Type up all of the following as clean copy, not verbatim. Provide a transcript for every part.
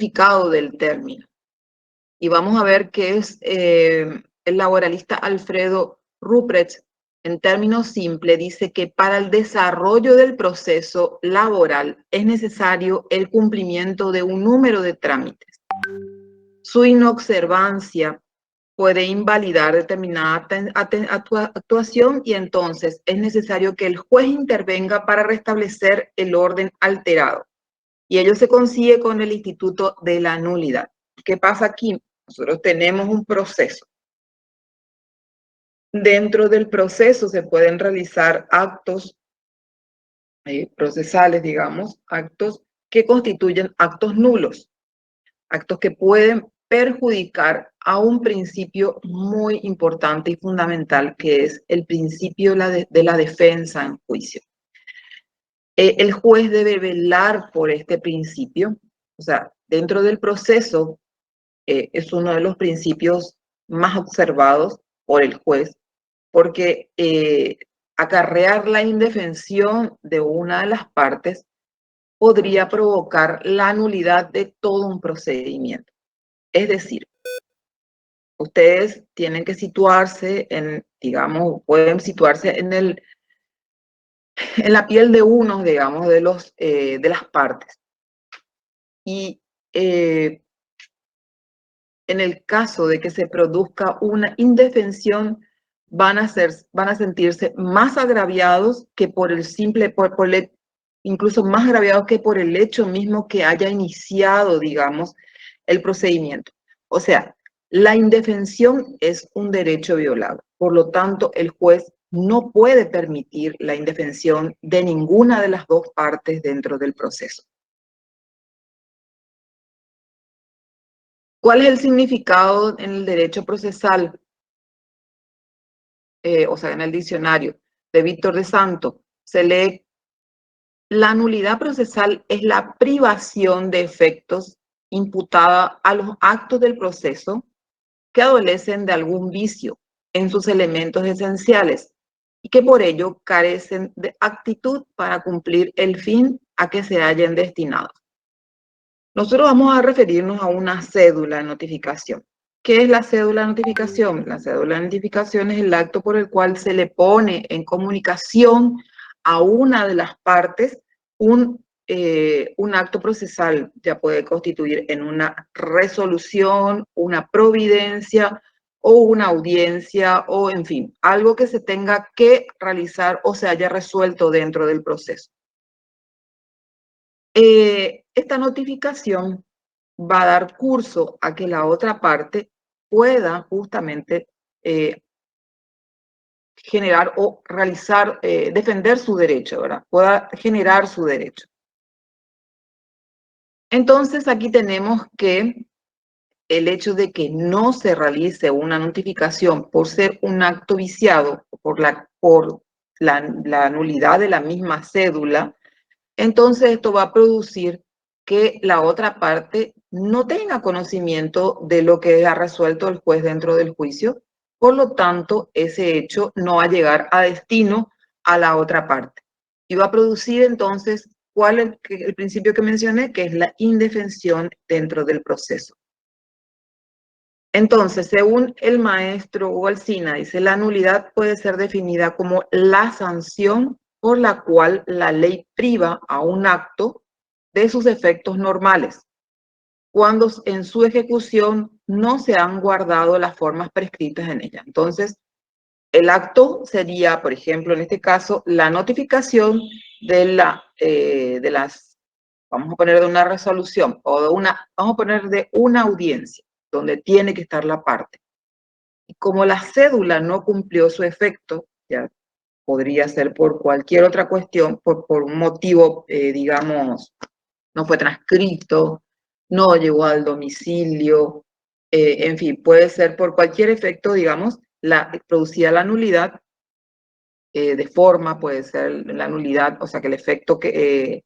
significado del término. Y vamos a ver qué es el laboralista Alfredo Ruprecht. En términos simples, dice que para el desarrollo del proceso laboral es necesario el cumplimiento de un número de trámites. Su inobservancia puede invalidar determinada actuación y entonces es necesario que el juez intervenga para restablecer el orden alterado. Y ello se consigue con el instituto de la nulidad. ¿Qué pasa aquí? Nosotros tenemos un proceso. Dentro del proceso se pueden realizar actos procesales, digamos, actos que constituyen actos nulos, actos que pueden perjudicar a un principio muy importante y fundamental, que es el principio de la defensa en juicio. El juez debe velar por este principio, o sea, dentro del proceso es uno de los principios más observados por el juez, porque acarrear la indefensión de una de las partes podría provocar la nulidad de todo un procedimiento. Es decir, ustedes tienen que situarse en, digamos, pueden situarse en la piel de uno, digamos, de las partes. Y en el caso de que se produzca una indefensión, van a sentirse más agraviados que por el simple, incluso más agraviados que por el hecho mismo que haya iniciado, digamos, el procedimiento. O sea, la indefensión es un derecho violado. Por lo tanto, el juez no puede permitir la indefensión de ninguna de las dos partes dentro del proceso. ¿Cuál es el significado en el derecho procesal? O sea, en el diccionario de Víctor de Santo, se lee: la nulidad procesal es la privación de efectos imputada a los actos del proceso que adolecen de algún vicio en sus elementos esenciales y que por ello carecen de actitud para cumplir el fin a que se hayan destinado. Nosotros vamos a referirnos a una cédula de notificación. ¿Qué es la cédula de notificación? La cédula de notificación es el acto por el cual se le pone en comunicación a una de las partes un acto procesal. Ya puede constituir en una resolución, una providencia o una audiencia o, en fin, algo que se tenga que realizar o se haya resuelto dentro del proceso. Esta notificación va a dar curso a que la otra parte pueda justamente generar o realizar, defender su derecho, ¿verdad? Pueda generar su derecho. Entonces, aquí tenemos que el hecho de que no se realice una notificación por ser un acto viciado, por la nulidad de la misma cédula, entonces esto va a producir que la otra parte no tenga conocimiento de lo que ha resuelto el juez dentro del juicio. Por lo tanto, ese hecho no va a llegar a destino a la otra parte. Y va a producir entonces, ¿cuál es el principio que mencioné? Que es la indefensión dentro del proceso. Entonces, según el maestro Hugo Alsina, dice, la nulidad puede ser definida como la sanción por la cual la ley priva a un acto de sus efectos normales, cuando en su ejecución no se han guardado las formas prescritas en ella. Entonces, el acto sería, por ejemplo, en este caso, la notificación de las, vamos a poner de una resolución o vamos a poner de una audiencia, donde tiene que estar la parte. Y como la cédula no cumplió su efecto, ya podría ser por cualquier otra cuestión, por un motivo, digamos, no fue transcrito, no llegó al domicilio, en fin, puede ser por cualquier efecto, digamos, producida la nulidad de forma, puede ser la nulidad, o sea, que el efecto el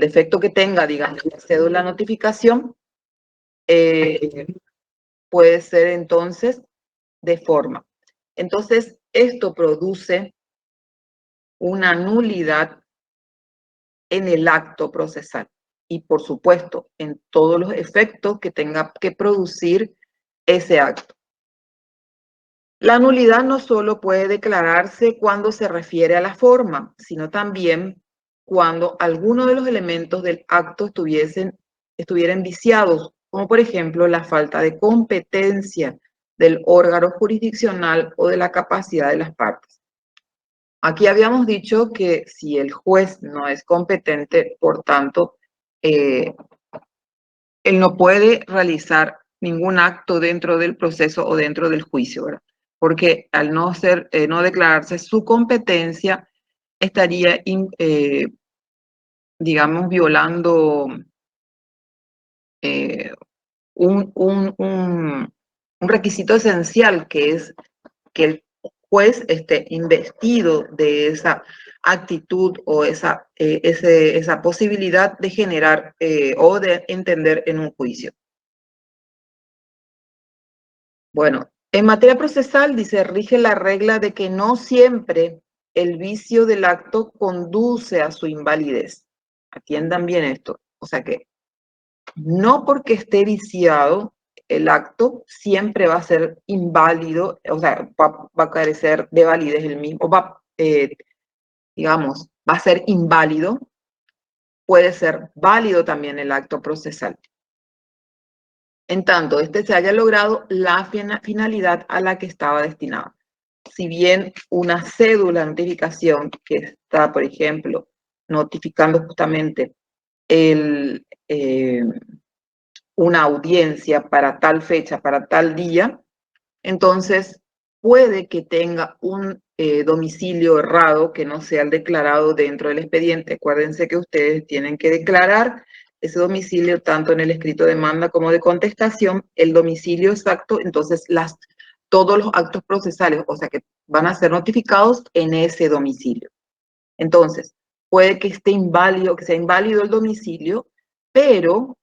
defecto que tenga, digamos, la cédula notificación, puede ser entonces de forma. Entonces, esto produce una nulidad en el acto procesal. y, por supuesto, en todos los efectos que tenga que producir ese acto. La nulidad no solo puede declararse cuando se refiere a la forma, sino también cuando alguno de los elementos del acto estuvieran viciados, como por ejemplo la falta de competencia del órgano jurisdiccional o de la capacidad de las partes. Aquí habíamos dicho que si el juez no es competente, por tanto, él no puede realizar ningún acto dentro del proceso o dentro del juicio, ¿verdad? Porque al no declararse su competencia, estaría, digamos, violando eh, un requisito esencial, que es que el juez esté investido de esa actitud o esa posibilidad de generar o de entender en un juicio. Bueno, en materia procesal dice, rige la regla de que no siempre el vicio del acto conduce a su invalidez. Atiendan bien esto. O sea que no porque esté viciado el acto siempre va a ser inválido, o sea, va a carecer de validez el mismo, digamos, va a ser inválido, puede ser válido también el acto procesal. En tanto, se haya logrado la finalidad a la que estaba destinado. Si bien una cédula de notificación que está, por ejemplo, notificando justamente una audiencia para tal fecha, para tal día, entonces puede que tenga un domicilio errado que no sea el declarado dentro del expediente. Acuérdense que ustedes tienen que declarar ese domicilio tanto en el escrito de demanda como de contestación, el domicilio exacto, entonces todos los actos procesales, o sea que van a ser notificados en ese domicilio. Entonces, puede que esté inválido, que sea inválido el domicilio, pero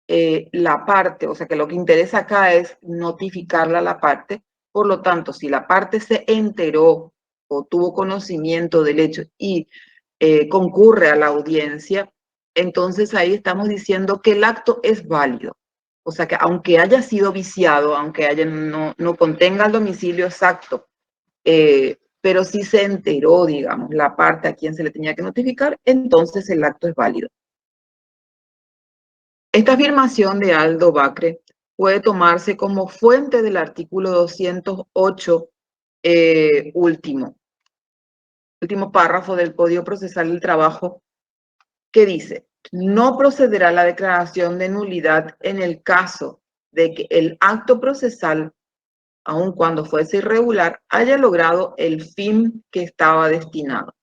la parte, o sea que lo que interesa acá es notificarla a la parte. Por lo tanto, si la parte se enteró o tuvo conocimiento del hecho y concurre a la audiencia, entonces ahí estamos diciendo que el acto es válido. O sea que aunque haya sido viciado, aunque no contenga el domicilio exacto, pero si se enteró, digamos, la parte a quien se le tenía que notificar, entonces el acto es válido. Esta afirmación de Aldo Bacre puede tomarse como fuente del artículo 208 último párrafo del Código Procesal del Trabajo, que dice, no procederá la declaración de nulidad en el caso de que el acto procesal, aun cuando fuese irregular, haya logrado el fin que estaba destinado.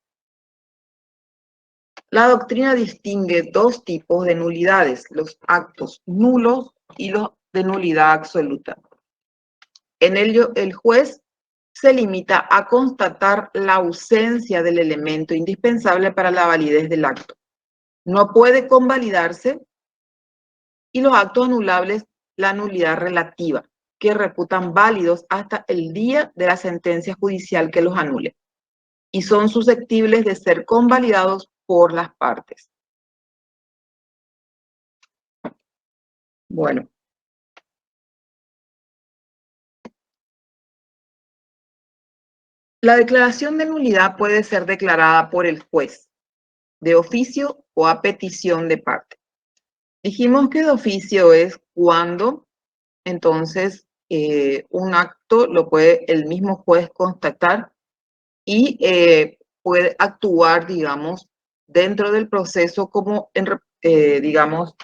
La doctrina distingue dos tipos de nulidades, los actos nulos y los de nulidad absoluta. En ello, el juez se limita a constatar la ausencia del elemento indispensable para la validez del acto. No puede convalidarse, y los actos anulables, la nulidad relativa, que reputan válidos hasta el día de la sentencia judicial que los anule, y son susceptibles de ser convalidados por las partes. Bueno. La declaración de nulidad puede ser declarada por el juez, de oficio o a petición de parte. Dijimos que de oficio es cuando, entonces, un acto lo puede el mismo juez constatar y puede actuar, digamos, dentro del proceso como, digamos,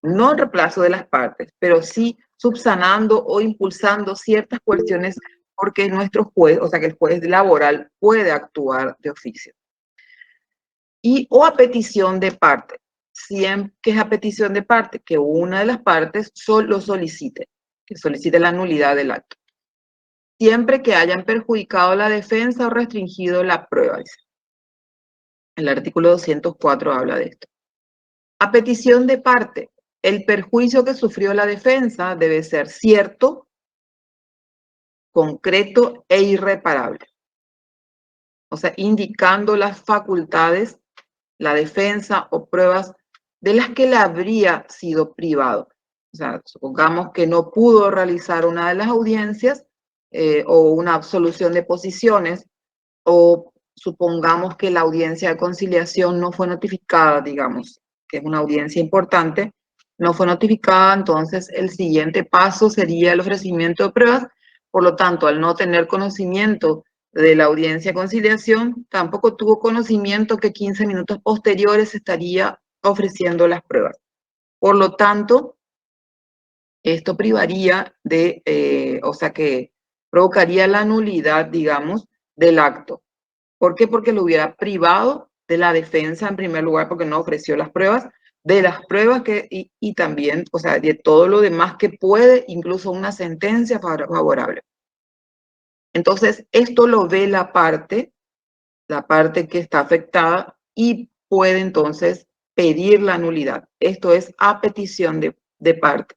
no en reemplazo de las partes, pero sí subsanando o impulsando ciertas cuestiones porque nuestro juez, o sea que el juez laboral puede actuar de oficio. O a petición de parte. Siempre que es a petición de parte, que una de las partes lo solicite, que solicite la nulidad del acto. Siempre que hayan perjudicado la defensa o restringido la prueba. El artículo 204 habla de esto. A petición de parte, el perjuicio que sufrió la defensa debe ser cierto, concreto e irreparable. O sea, indicando las facultades, la defensa o pruebas de las que le habría sido privado. O sea, supongamos que no pudo realizar una de las audiencias o una absolución de posiciones, o supongamos que la audiencia de conciliación no fue notificada, digamos, que es una audiencia importante, no fue notificada, entonces el siguiente paso sería el ofrecimiento de pruebas. Por lo tanto, al no tener conocimiento de la audiencia de conciliación, tampoco tuvo conocimiento que 15 minutos posteriores estaría ofreciendo las pruebas. Por lo tanto, esto privaría o sea que provocaría la nulidad, digamos, del acto. ¿Por qué? Porque lo hubiera privado de la defensa en primer lugar, porque no ofreció las pruebas, de las pruebas y también, o sea, de todo lo demás que puede, incluso una sentencia favorable. Entonces, esto lo ve la parte que está afectada y puede entonces pedir la nulidad. Esto es a petición de parte.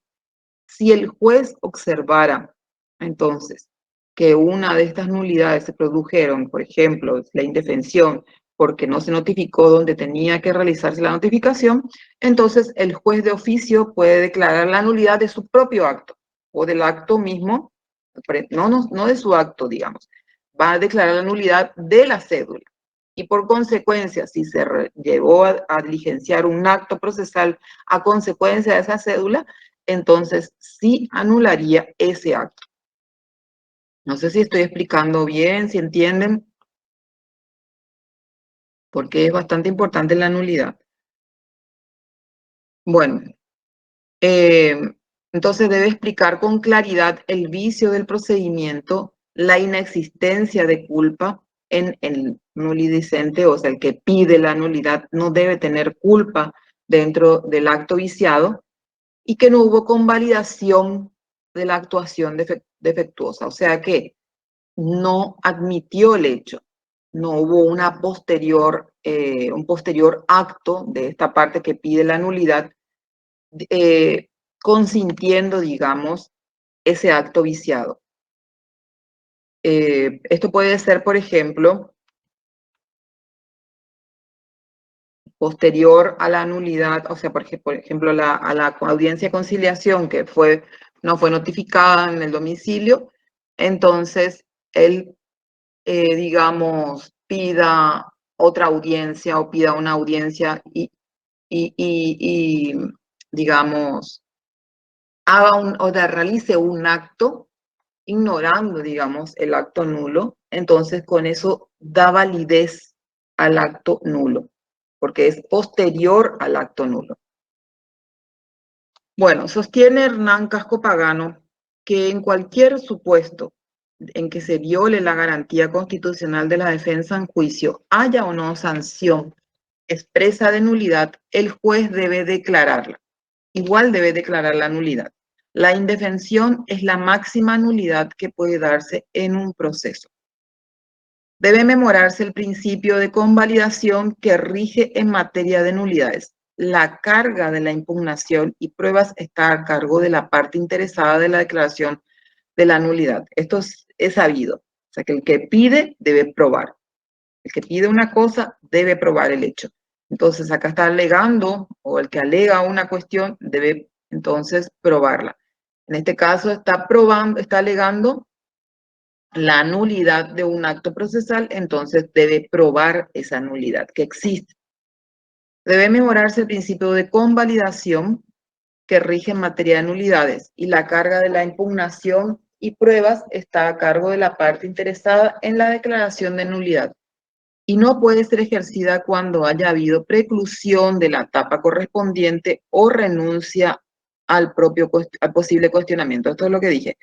Si el juez observara entonces que una de estas nulidades se produjeron, por ejemplo, la indefensión, porque no se notificó donde tenía que realizarse la notificación, entonces el juez de oficio puede declarar la nulidad de su propio acto o del acto mismo, no de su acto, digamos. Va a declarar la nulidad de la cédula. Y por consecuencia, si se llevó a diligenciar un acto procesal a consecuencia de esa cédula, entonces sí anularía ese acto. No sé si estoy explicando bien, si entienden, porque es bastante importante la nulidad. Bueno, entonces debe explicar con claridad el vicio del procedimiento, la inexistencia de culpa en el nulidicente, o sea, el que pide la nulidad no debe tener culpa dentro del acto viciado, y que no hubo convalidación de la actuación defectuosa, o sea que no admitió el hecho, no hubo un posterior acto de esta parte que pide la nulidad, consintiendo, digamos, ese acto viciado. Esto puede ser, por ejemplo, posterior a la nulidad, o sea, por ejemplo, a la audiencia de conciliación que no fue notificada en el domicilio, entonces él, digamos, pida otra audiencia o pida una audiencia y digamos, realice un acto ignorando, digamos, el acto nulo, entonces con eso da validez al acto nulo, porque es posterior al acto nulo. Bueno, sostiene Hernán Casco Pagano que en cualquier supuesto en que se viole la garantía constitucional de la defensa en juicio, haya o no sanción expresa de nulidad, el juez debe declararla. Igual debe declarar la nulidad. La indefensión es la máxima nulidad que puede darse en un proceso. Debe memorarse el principio de convalidación que rige en materia de nulidades. La carga de la impugnación y pruebas está a cargo de la parte interesada de la declaración de la nulidad. Esto es sabido. O sea, que el que pide debe probar. El que pide una cosa debe probar el hecho. Entonces, acá está alegando, o el que alega una cuestión debe entonces probarla. En este caso está alegando la nulidad de un acto procesal, entonces debe probar esa nulidad que existe. Debe mejorarse el principio de convalidación que rige en materia de nulidades y la carga de la impugnación y pruebas está a cargo de la parte interesada en la declaración de nulidad y no puede ser ejercida cuando haya habido preclusión de la etapa correspondiente o renuncia al posible cuestionamiento. Esto es lo que dije.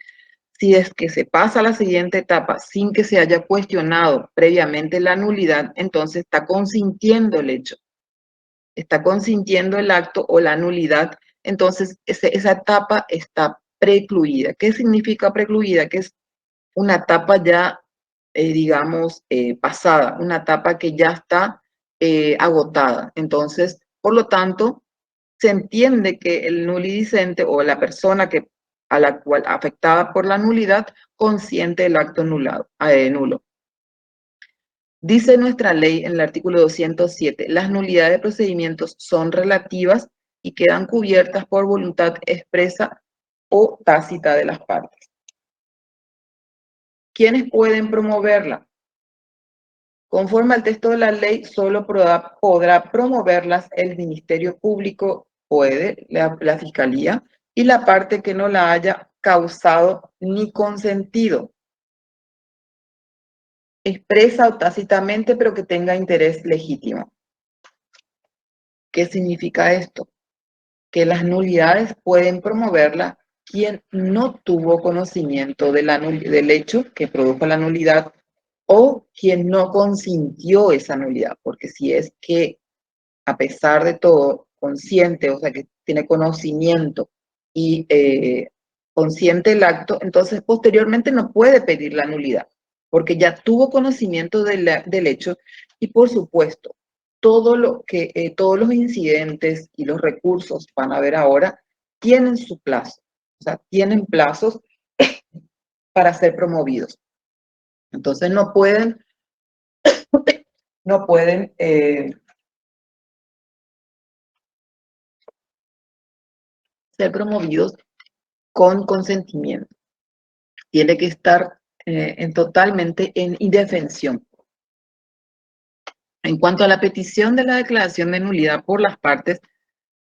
Si es que se pasa a la siguiente etapa sin que se haya cuestionado previamente la nulidad, entonces está consintiendo el hecho, está consintiendo el acto o la nulidad, entonces esa etapa está precluida. ¿Qué significa precluida? Que es una etapa ya, digamos, pasada, una etapa que ya está agotada. Entonces, por lo tanto, se entiende que el nulidicente o la persona a la cual afectada por la nulidad consiente el acto nulo. Dice nuestra ley en el artículo 207, las nulidades de procedimientos son relativas y quedan cubiertas por voluntad expresa o tácita de las partes. ¿Quiénes pueden promoverla? Conforme al texto de la ley, solo podrá promoverlas el Ministerio Público, puede, la Fiscalía, y la parte que no la haya causado ni consentido, expresa o tácitamente, pero que tenga interés legítimo. ¿Qué significa esto? Que las nulidades pueden promoverla quien no tuvo conocimiento del hecho que produjo la nulidad o quien no consintió esa nulidad, porque si es que a pesar de todo consciente, o sea que tiene conocimiento y consciente el acto, entonces posteriormente no puede pedir la nulidad, porque ya tuvo conocimiento del hecho y por supuesto todos los incidentes y los recursos van a ver ahora tienen su plazo, o sea, tienen plazos para ser promovidos. Entonces no pueden ser promovidos con consentimiento. Tiene que estar totalmente en indefensión. En cuanto a la petición de la declaración de nulidad por las partes,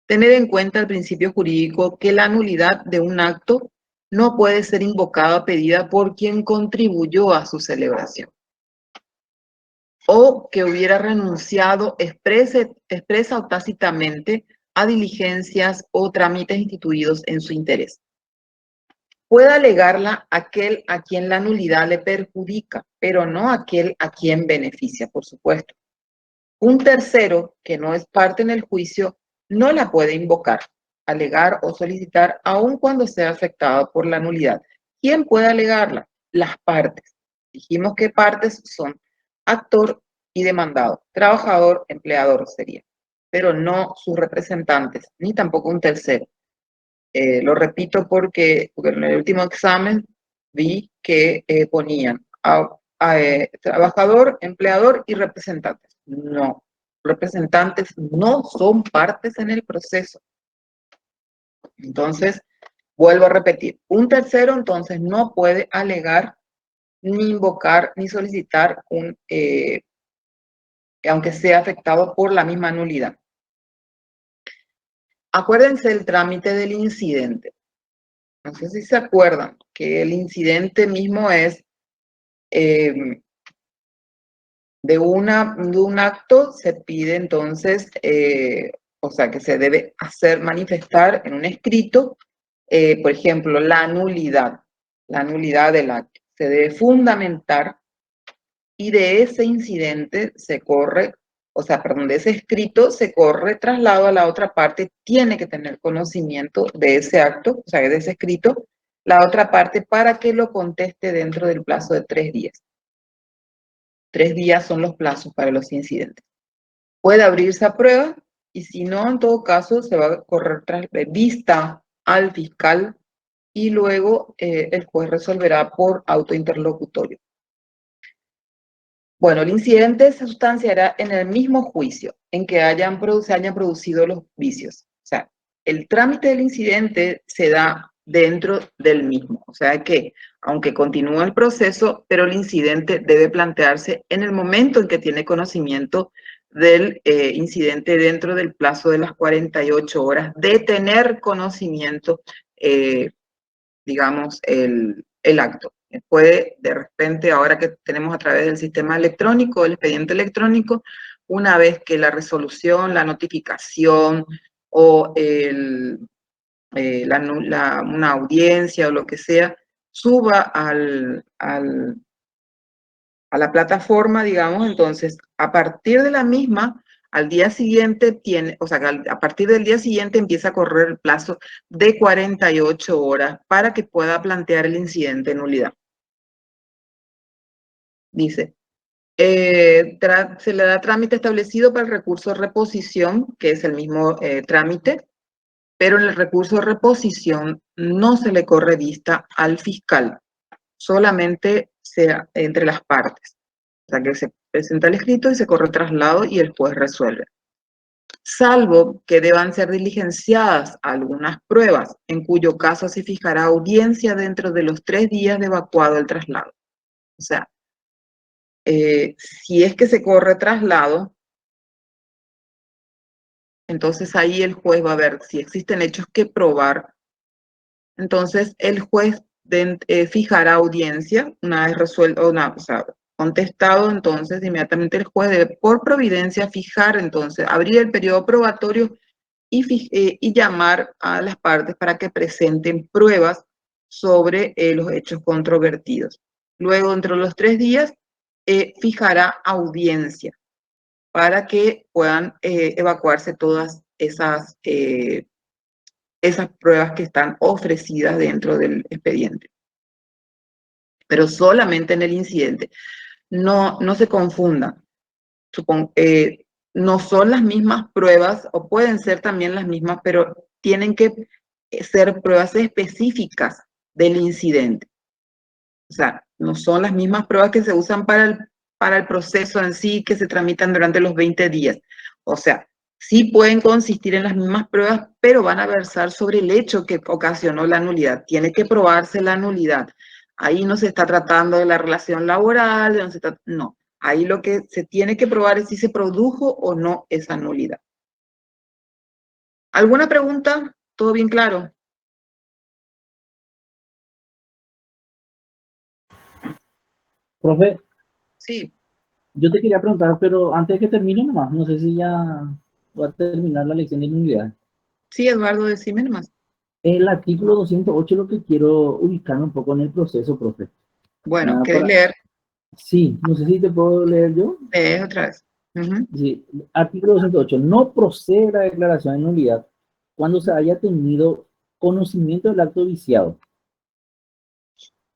tener en cuenta el principio jurídico que la nulidad de un acto no puede ser invocada o pedida por quien contribuyó a su celebración o que hubiera renunciado expresa o tácitamente a diligencias o trámites instituidos en su interés. Puede alegarla aquel a quien la nulidad le perjudica, pero no aquel a quien beneficia, por supuesto. Un tercero que no es parte en el juicio no la puede invocar, alegar o solicitar aun cuando sea afectado por la nulidad. ¿Quién puede alegarla? Las partes. Dijimos que partes son actor y demandado, trabajador, empleador sería, pero no sus representantes, ni tampoco un tercero. Lo repito porque en el último examen vi que ponían trabajador, empleador y representantes. No, representantes no son partes en el proceso. Entonces, vuelvo a repetir, un tercero entonces no puede alegar, ni invocar, ni solicitar aunque sea afectado por la misma nulidad. Acuérdense el trámite del incidente. No sé si se acuerdan que el incidente mismo es de un acto, se pide entonces, o sea, que se debe hacer manifestar en un escrito, por ejemplo, la nulidad del acto. Se debe fundamentar y de ese incidente se corre, o sea, perdón, de ese escrito se corre traslado a la otra parte, tiene que tener conocimiento de ese acto, o sea, de ese escrito, la otra parte para que lo conteste dentro del plazo de 3 días. 3 días son los plazos para los incidentes. Puede abrirse a prueba y si no, en todo caso, se va a correr vista al fiscal y luego el juez resolverá por autointerlocutorio. Bueno, el incidente se sustanciará en el mismo juicio en que se hayan producido los vicios. O sea, el trámite del incidente se da dentro del mismo. O sea que, aunque continúa el proceso, pero el incidente debe plantearse en el momento en que tiene conocimiento del incidente dentro del plazo de las 48 horas de tener conocimiento, digamos, el acto. Puede, de repente, ahora que tenemos a través del sistema electrónico, el expediente electrónico, una vez que la resolución, la notificación o una audiencia o lo que sea, suba a la plataforma, digamos, entonces, a partir de la misma, al día siguiente o sea, a partir del día siguiente empieza a correr el plazo de 48 horas para que pueda plantear el incidente de nulidad. Dice, se le da trámite establecido para el recurso de reposición, que es el mismo trámite, pero en el recurso de reposición no se le corre vista al fiscal, solamente sea entre las partes. O sea, que presenta el escrito y se corre traslado y el juez resuelve. Salvo que deban ser diligenciadas algunas pruebas, en cuyo caso se fijará audiencia dentro de los 3 días de evacuado el traslado. O sea, si es que se corre traslado, entonces ahí el juez va a ver si existen hechos que probar. Entonces el juez fijará audiencia una vez resuelto, o sea, contestado. Entonces inmediatamente el juez debe por providencia fijar, entonces abrir el periodo probatorio y llamar a las partes para que presenten pruebas sobre los hechos controvertidos. Luego, dentro de los 3 días, fijará audiencia para que puedan evacuarse todas esas pruebas que están ofrecidas dentro del expediente. Pero solamente en el incidente. No se confundan. No son las mismas pruebas, o pueden ser también las mismas, pero tienen que ser pruebas específicas del incidente. O sea, no son las mismas pruebas que se usan para el proceso en sí, que se tramitan durante los 20 días. O sea, sí pueden consistir en las mismas pruebas, pero van a versar sobre el hecho que ocasionó la nulidad. Tiene que probarse la nulidad. Ahí no se está tratando de la relación laboral, no. Ahí lo que se tiene que probar es si se produjo o no esa nulidad. ¿Alguna pregunta? ¿Todo bien claro? Profe, Sí. yo te quería preguntar, pero antes que termine nomás, no sé si ya va a terminar la lección de nulidad. Sí, Eduardo, decime nomás. El artículo 208 lo que quiero ubicarme un poco en el proceso, profe. Bueno, Nada ¿querés para... leer? Sí, no sé si te puedo leer yo. Lees otra vez. Sí, artículo 208. No procede la declaración de nulidad cuando se haya tenido conocimiento del acto viciado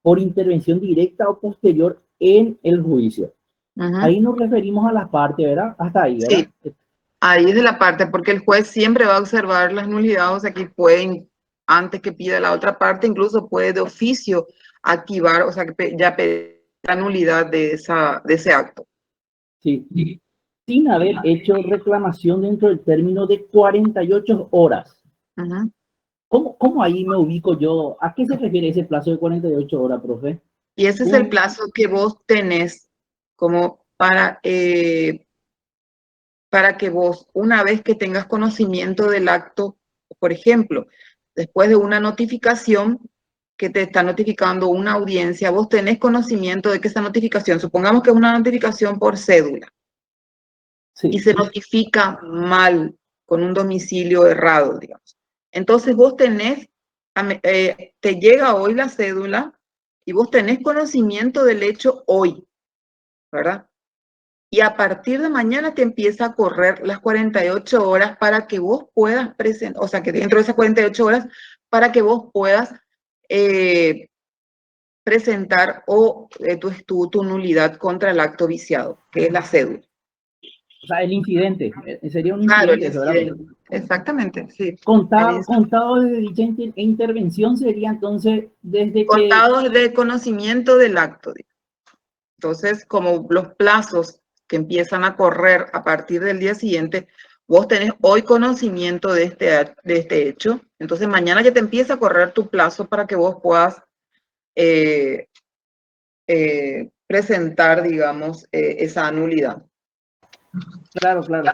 por intervención directa o posterior en el juicio. Ahí nos referimos a la parte, ¿verdad? Hasta ahí, ¿verdad? Sí, ahí es de la parte, porque el juez siempre va a observar las nulidades, o sea, que pueden, antes que pida la otra parte, incluso puede de oficio activar, o sea, que ya pedir la nulidad de ese acto. Sí. Sin haber hecho reclamación dentro del término de 48 horas. Ujú. ¿Cómo ahí me ubico yo? ¿A qué se refiere ese plazo de 48 horas, profe? Y ese es el Un, plazo que vos tenés como para que vos, una vez que tengas conocimiento del acto, por ejemplo, después de una notificación que te está notificando una audiencia, vos tenés conocimiento de que esa notificación, supongamos que es una notificación por cédula, y sí, se notifica mal, con un domicilio errado, digamos. Entonces vos tenés, te llega hoy la cédula y vos tenés conocimiento del hecho hoy, ¿verdad? Y a partir de mañana te empieza a correr las 48 horas para que vos puedas presentar, o sea, que dentro de esas 48 horas, para que vos puedas presentar tu nulidad contra el acto viciado, que es la cédula. o sea, el incidente, sería un Claro, el incidente eso, ¿verdad? incidente. Exactamente, sí. Contado desde dicha intervención sería entonces desde que, Contados de conocimiento del acto. Entonces, como los plazos que empiezan a correr a partir del día siguiente, vos tenés hoy conocimiento de este hecho, entonces mañana ya te empieza a correr tu plazo para que vos puedas eh, presentar, digamos, esa nulidad. claro, claro.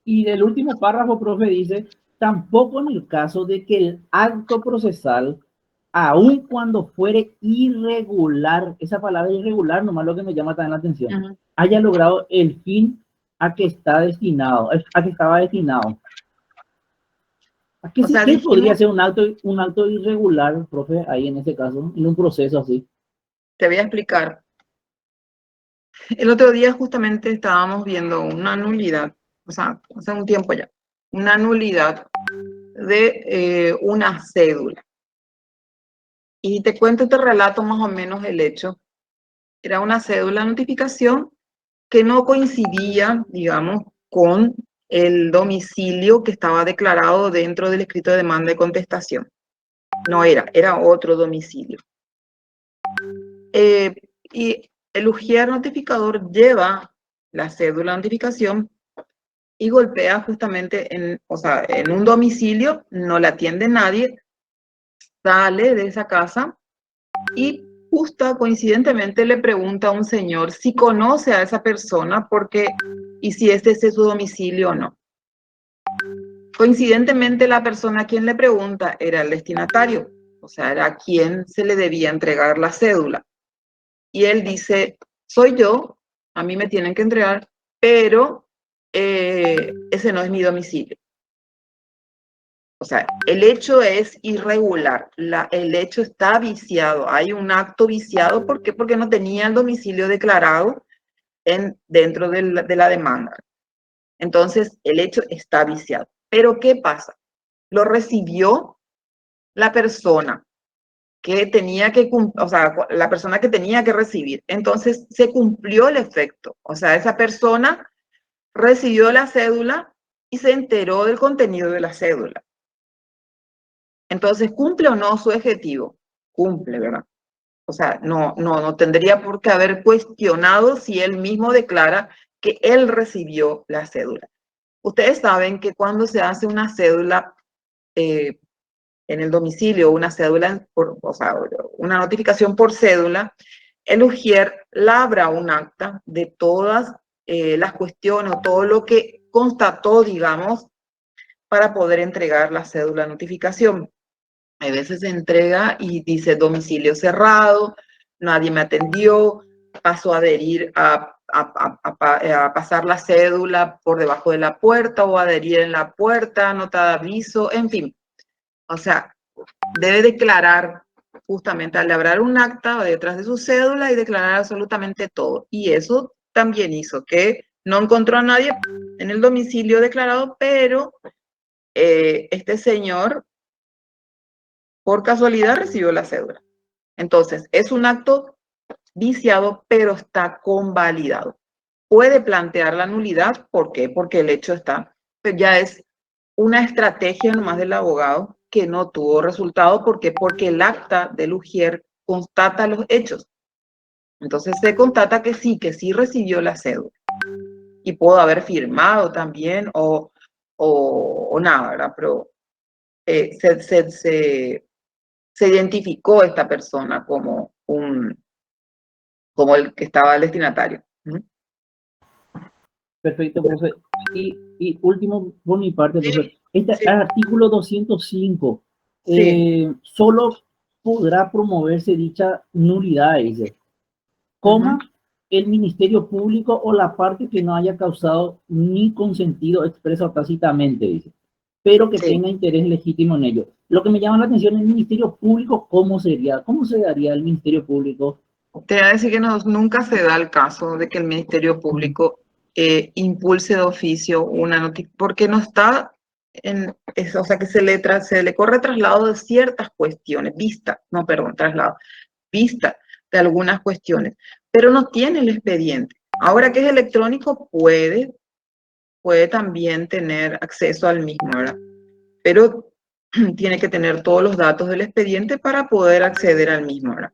Y el último párrafo, profe, dice, tampoco en el caso de que el acto procesal, aun cuando fuere irregular, esa palabra irregular nomás lo que me llama también la atención, Uh-huh. haya logrado el fin a que está destinado, a que estaba destinado. O sea, ¿Qué podría dijimos, ser un acto irregular, profe, ahí en ese caso, en un proceso así? te voy a explicar. El otro día justamente estábamos viendo una nulidad, o sea, hace un tiempo ya, una nulidad de una cédula. Y te cuento, te relato más o menos el hecho. Era una cédula de notificación que no coincidía, digamos, con el domicilio que estaba declarado dentro del escrito de demanda y contestación. No era otro domicilio. Y el ujier notificador lleva la cédula de notificación y golpea justamente en un domicilio, no le atiende nadie, sale de esa casa y justo coincidentemente le pregunta a un señor si conoce a esa persona y si ese es su domicilio o no. Coincidentemente la persona a quien le pregunta era el destinatario, o sea, era a quien se le debía entregar la cédula. Y él dice, soy yo, a mí me tienen que entregar, pero ese no es mi domicilio. O sea, el hecho es irregular, el hecho está viciado, hay un acto viciado, ¿por qué? Porque no tenía el domicilio declarado dentro de la demanda. Entonces, el hecho está viciado. Pero, ¿qué pasa? Lo recibió la persona que tenía que, o sea, la persona que tenía que recibir. Entonces, se cumplió el efecto. O sea, esa persona recibió la cédula y se enteró del contenido de la cédula. Entonces, ¿cumple o no su objetivo? Cumple, ¿verdad? O sea, no tendría por qué haber cuestionado si él mismo declara que él recibió la cédula. Ustedes saben que cuando se hace una cédula en el domicilio, una cédula, o sea, una notificación por cédula, el ujier labra un acta de todas las cuestiones o todo lo que constató, digamos, para poder entregar la cédula de notificación. A veces se entrega y dice domicilio cerrado, nadie me atendió, paso a adherir a pasar la cédula por debajo de la puerta o adherir en la puerta, nota de aviso, en fin. O sea, debe declarar justamente al labrar un acta detrás de su cédula y declarar absolutamente todo. Y eso también hizo que no encontró a nadie en el domicilio declarado, pero este señor por casualidad recibió la cédula. Entonces, es un acto viciado, pero está convalidado. Puede plantear la nulidad, ¿por qué? Porque el hecho está, pues ya es una estrategia nomás del abogado que no tuvo resultado, ¿por qué? Porque el acta del ujier constata los hechos. Entonces se constata que sí recibió la cédula. Y pudo haber firmado también o nada, ¿verdad? Pero se identificó esta persona como el que estaba el destinatario. Perfecto, profe. Y último, por mi parte, profe. Sí, Este sí, artículo 205 sí. solo podrá promoverse dicha nulidad, dice, Uh-huh. coma, el Ministerio Público o la parte que no haya causado ni consentido expreso tácitamente, dice, pero que Sí. tenga interés legítimo en ello. Lo que me llama la atención es el Ministerio Público, ¿cómo sería? ¿Cómo se daría el Ministerio Público? Te voy a decir que nunca se da el caso de que el Ministerio Público impulse de oficio una noticia, porque no está o sea, que se le corre traslado de ciertas cuestiones, vista de algunas cuestiones, pero no tiene el expediente. Ahora que es electrónico, puede también tener acceso al mismo, ¿verdad? Pero tiene que tener todos los datos del expediente para poder acceder al mismo, ¿verdad?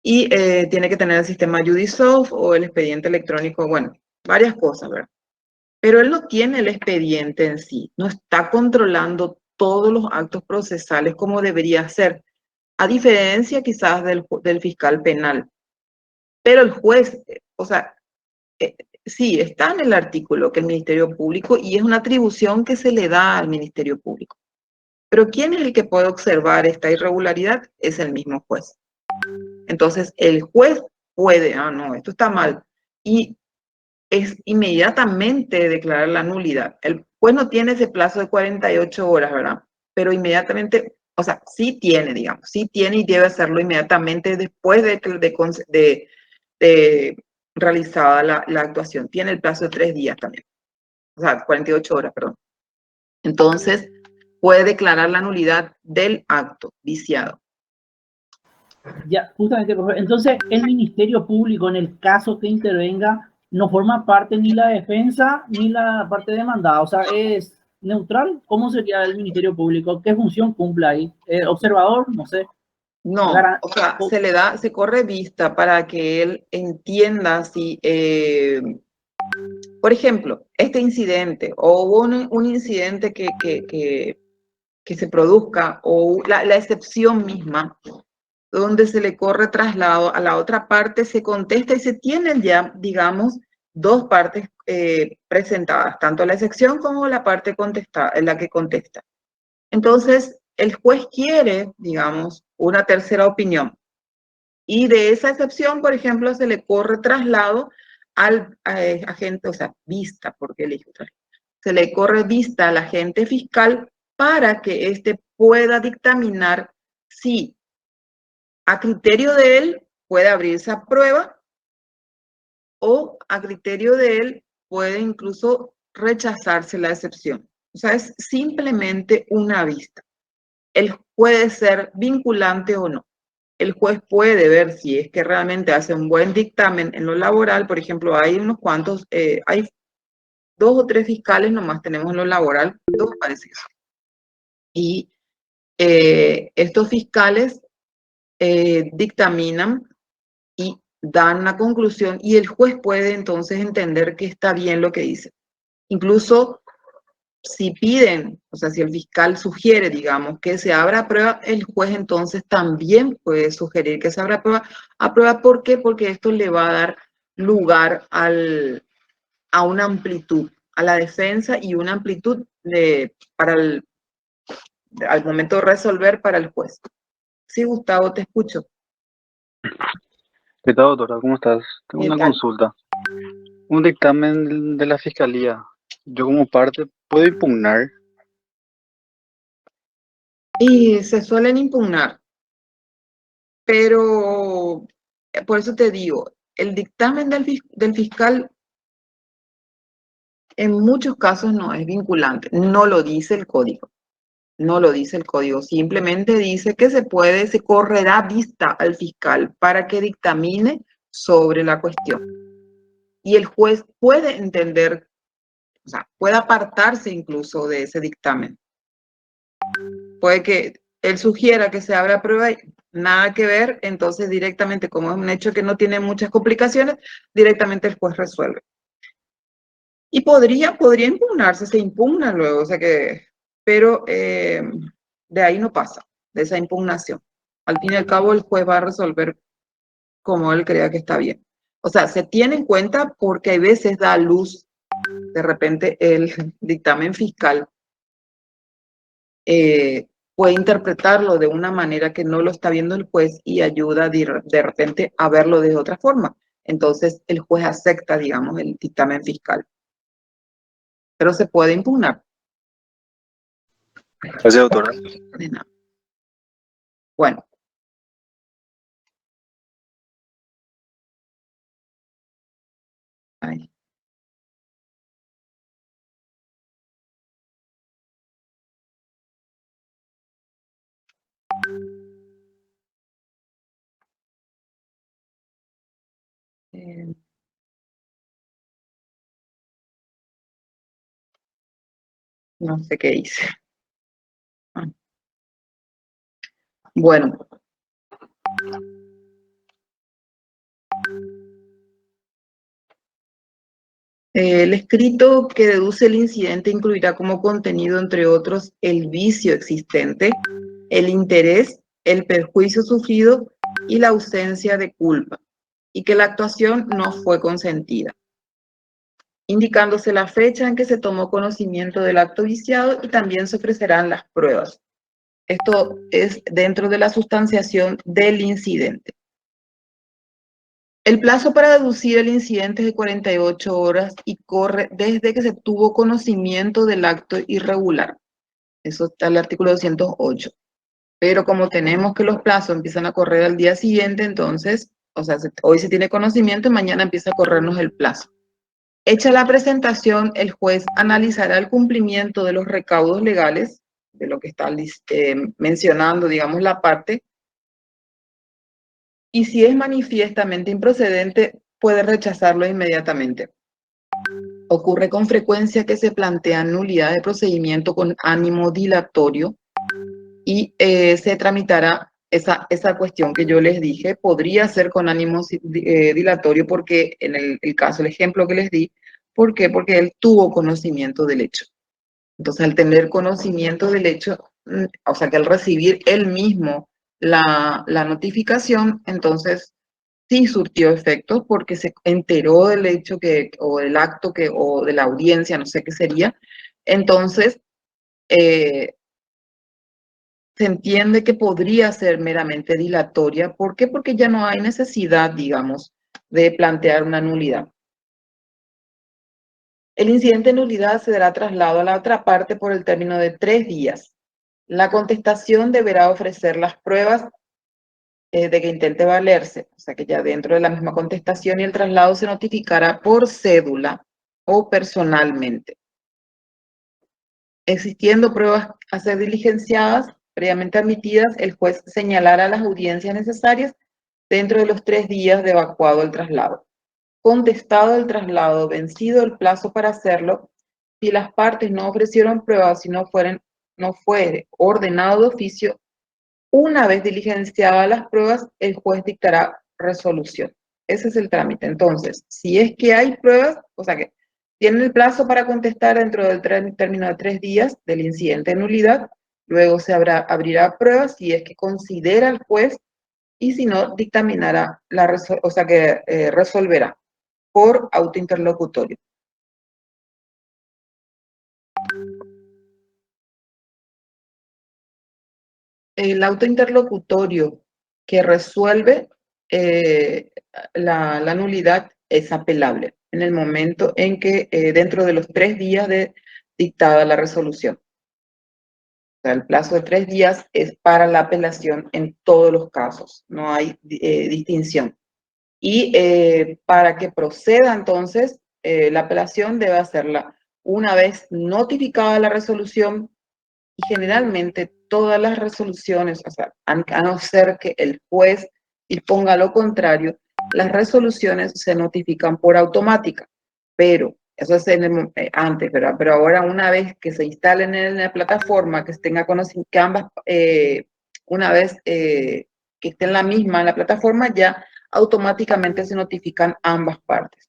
Y tiene que tener el sistema Judisoft o el expediente electrónico, bueno, varias cosas, ¿verdad? Pero él no tiene el expediente en sí, no está controlando todos los actos procesales como debería ser, a diferencia quizás del fiscal penal. Pero el juez, o sea, eh, sí, está en el artículo que el Ministerio Público, y es una atribución que se le da al Ministerio Público. Pero ¿quién es el que puede observar esta irregularidad? Es el mismo juez. Entonces, el juez puede, no, esto está mal, y es inmediatamente declarar la nulidad. El juez no tiene ese plazo de 48 horas, ¿verdad? Pero inmediatamente, o sea, sí tiene, digamos, sí tiene y debe hacerlo inmediatamente después de realizada la actuación. Tiene el plazo de 3 días también, o sea, 48 horas, perdón. Entonces, puede declarar la nulidad del acto viciado. Ya, justamente, profe. Entonces, el Ministerio Público, en el caso que intervenga, no forma parte ni la defensa ni la parte demandada. O sea, es neutral. ¿Cómo sería el Ministerio Público? ¿Qué función cumple ahí? ¿Observador? No sé. No, o sea, se corre vista para que él entienda si, por ejemplo, este incidente o un incidente que se produzca o la excepción misma, donde se le corre traslado a la otra parte, se contesta y se tienen ya, digamos, dos partes presentadas, tanto la excepción como la parte contestada, la que contesta. Entonces, el juez quiere, digamos, una tercera opinión. Y de esa excepción, por ejemplo, se le corre traslado al agente, o sea, vista, porque le digo traslado. Se le corre vista al agente fiscal para que éste pueda dictaminar si a criterio de él puede abrirse a prueba o a criterio de él puede incluso rechazarse la excepción. O sea, es simplemente una vista. Él puede ser vinculante o no. El juez puede ver si es que realmente hace un buen dictamen en lo laboral. Por ejemplo, hay unos cuantos, hay 2 o 3 fiscales nomás tenemos en lo laboral, 2 parece que son. Y estos fiscales dictaminan y dan una conclusión y el juez puede entonces entender que está bien lo que dice. Incluso si piden, o sea, si el fiscal sugiere, digamos, que se abra a prueba, el juez entonces también puede sugerir que se abra a prueba. ¿Por qué? Porque esto le va a dar lugar a una amplitud, a la defensa y una amplitud al momento de resolver para el juez. Sí, Gustavo, te escucho. ¿Qué tal, doctora? ¿Cómo estás? Tengo ¿Qué una tal? consulta. Un dictamen de la fiscalía. Yo como parte puedo impugnar. Y se suelen impugnar, pero por eso te digo, el dictamen del fiscal en muchos casos no es vinculante, no lo dice el código, no lo dice el código, simplemente dice que se correrá vista al fiscal para que dictamine sobre la cuestión. Y el juez puede entender, o sea, puede apartarse incluso de ese dictamen. Puede que él sugiera que se abra prueba y nada que ver, entonces directamente, como es un hecho que no tiene muchas complicaciones, directamente el juez resuelve. Y podría impugnarse, se impugna luego, o sea que, pero de ahí no pasa, de esa impugnación. Al fin y al cabo, el juez va a resolver como él crea que está bien. O sea, se tiene en cuenta porque hay veces da a luz, de repente, el dictamen fiscal puede interpretarlo de una manera que no lo está viendo el juez y ayuda de repente a verlo de otra forma. Entonces, el juez acepta, digamos, el dictamen fiscal. Pero se puede impugnar. Gracias, doctora. De nada. Bueno. Ay. No sé qué hice. Bueno. El escrito que deduce el incidente incluirá como contenido, entre otros, el vicio existente, el interés, el perjuicio sufrido y la ausencia de culpa, y que la actuación no fue consentida, indicándose la fecha en que se tomó conocimiento del acto viciado y también se ofrecerán las pruebas. Esto es dentro de la sustanciación del incidente. El plazo para deducir el incidente es de 48 horas y corre desde que se tuvo conocimiento del acto irregular. Eso está en el artículo 208. Pero como tenemos que los plazos empiezan a correr al día siguiente, entonces, o sea, hoy se tiene conocimiento y mañana empieza a corrernos el plazo. Hecha la presentación, el juez analizará el cumplimiento de los recaudos legales, de lo que está mencionando, digamos, la parte, y si es manifiestamente improcedente, puede rechazarlo inmediatamente. Ocurre con frecuencia que se plantean nulidades de procedimiento con ánimo dilatorio y se tramitará esa cuestión que yo les dije podría ser con ánimo dilatorio porque en el caso, el ejemplo que les di, ¿por qué? Porque él tuvo conocimiento del hecho. Entonces, al tener conocimiento del hecho, o sea, que al recibir él mismo la notificación, entonces sí surtió efectos porque se enteró del hecho o del acto o de la audiencia, no sé qué sería. Entonces, se entiende que podría ser meramente dilatoria. ¿Por qué? Porque ya no hay necesidad, digamos, de plantear una nulidad. El incidente de nulidad se dará traslado a la otra parte por el término de 3 días. La contestación deberá ofrecer las pruebas de que intente valerse, o sea que ya dentro de la misma contestación, y el traslado se notificará por cédula o personalmente. Existiendo pruebas a ser diligenciadas, previamente admitidas, el juez señalará las audiencias necesarias dentro de los 3 días de evacuado el traslado. Contestado el traslado, vencido el plazo para hacerlo, si las partes no ofrecieron pruebas, si no fuere ordenado de oficio, una vez diligenciadas las pruebas, el juez dictará resolución. Ese es el trámite. Entonces, si es que hay pruebas, o sea que tienen el plazo para contestar dentro del término de 3 días del incidente de nulidad, luego se abrirá pruebas si es que considera el juez y si no, dictaminará, resolverá por autointerlocutorio. El autointerlocutorio que resuelve la nulidad es apelable en el momento en que dentro de los 3 días de dictada la resolución. O sea, el plazo de 3 días es para la apelación en todos los casos, no hay distinción. Y para que proceda entonces, la apelación debe hacerla una vez notificada la resolución. Y generalmente todas las resoluciones, o sea, a no ser que el juez disponga lo contrario, las resoluciones se notifican por automática, pero eso es antes, ¿verdad? Pero ahora una vez que se instalen en la plataforma, que tenga conocimiento, que ambas, una vez que esté en la misma en la plataforma, ya automáticamente se notifican ambas partes.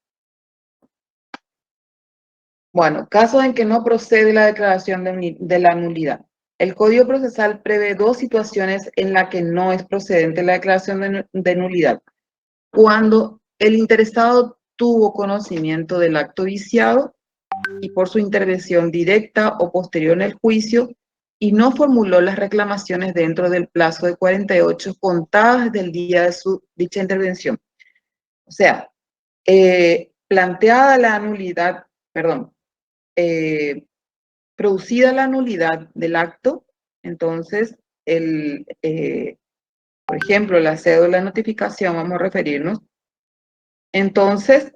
Bueno, caso en que no procede la declaración de la nulidad. El Código Procesal prevé 2 situaciones en las que no es procedente la declaración de nulidad. Cuando el interesado tuvo conocimiento del acto viciado y por su intervención directa o posterior en el juicio y no formuló las reclamaciones dentro del plazo de 48 contadas desde el día de dicha intervención. O sea, planteada la nulidad, perdón, producida la nulidad del acto, entonces, por ejemplo, la cédula de notificación, vamos a referirnos, entonces,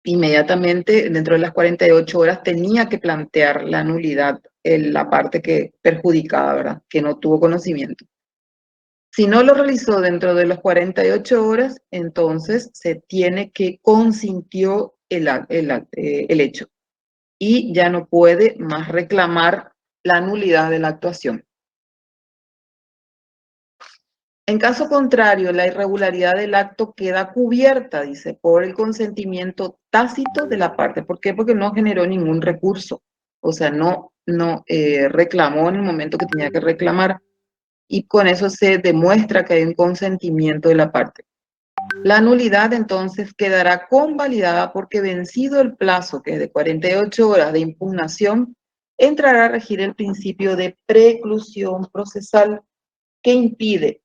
inmediatamente, dentro de las 48 horas, tenía que plantear la nulidad en la parte que perjudicada, ¿verdad? Que no tuvo conocimiento. Si no lo realizó dentro de las 48 horas, entonces se tiene que consintió el hecho y ya no puede más reclamar la nulidad de la actuación. En caso contrario, la irregularidad del acto queda cubierta, dice, por el consentimiento tácito de la parte. ¿Por qué? Porque no generó ningún recurso. O sea, no reclamó en el momento que tenía que reclamar. Y con eso se demuestra que hay un consentimiento de la parte. La nulidad entonces quedará convalidada porque vencido el plazo, que es de 48 horas de impugnación, entrará a regir el principio de preclusión procesal que impide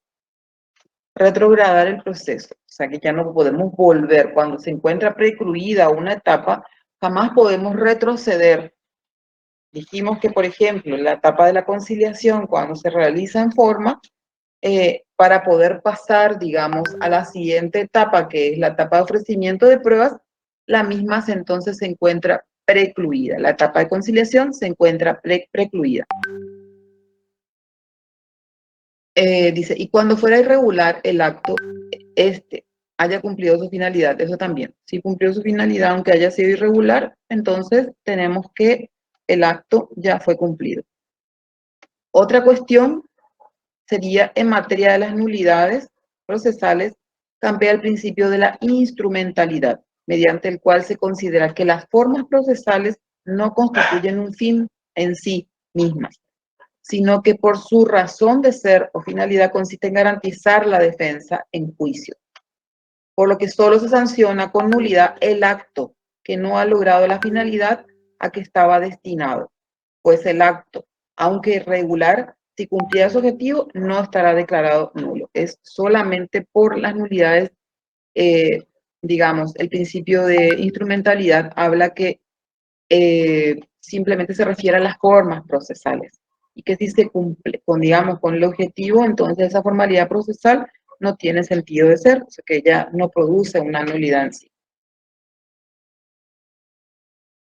retrogradar el proceso. O sea que ya no podemos volver. Cuando se encuentra precluida una etapa, jamás podemos retroceder. Dijimos que, por ejemplo, la etapa de la conciliación, cuando se realiza en forma, para poder pasar, digamos, a la siguiente etapa, que es la etapa de ofrecimiento de pruebas, la misma entonces se encuentra precluida. La etapa de conciliación se encuentra precluida. Dice, y cuando fuera irregular el acto, haya cumplido su finalidad, eso también. Si cumplió su finalidad, aunque haya sido irregular, entonces tenemos que el acto ya fue cumplido. Otra cuestión sería en materia de las nulidades procesales, campea el principio de la instrumentalidad, mediante el cual se considera que las formas procesales no constituyen un fin en sí mismas, sino que por su razón de ser o finalidad consiste en garantizar la defensa en juicio. Por lo que solo se sanciona con nulidad el acto que no ha logrado la finalidad a que estaba destinado, pues el acto, aunque irregular, si cumplía su objetivo, no estará declarado nulo. Es solamente por las nulidades, digamos, el principio de instrumentalidad habla que simplemente se refiere a las formas procesales y que si se cumple con, digamos, con el objetivo, entonces esa formalidad procesal no tiene sentido de ser, o sea que ya no produce una nulidad en sí.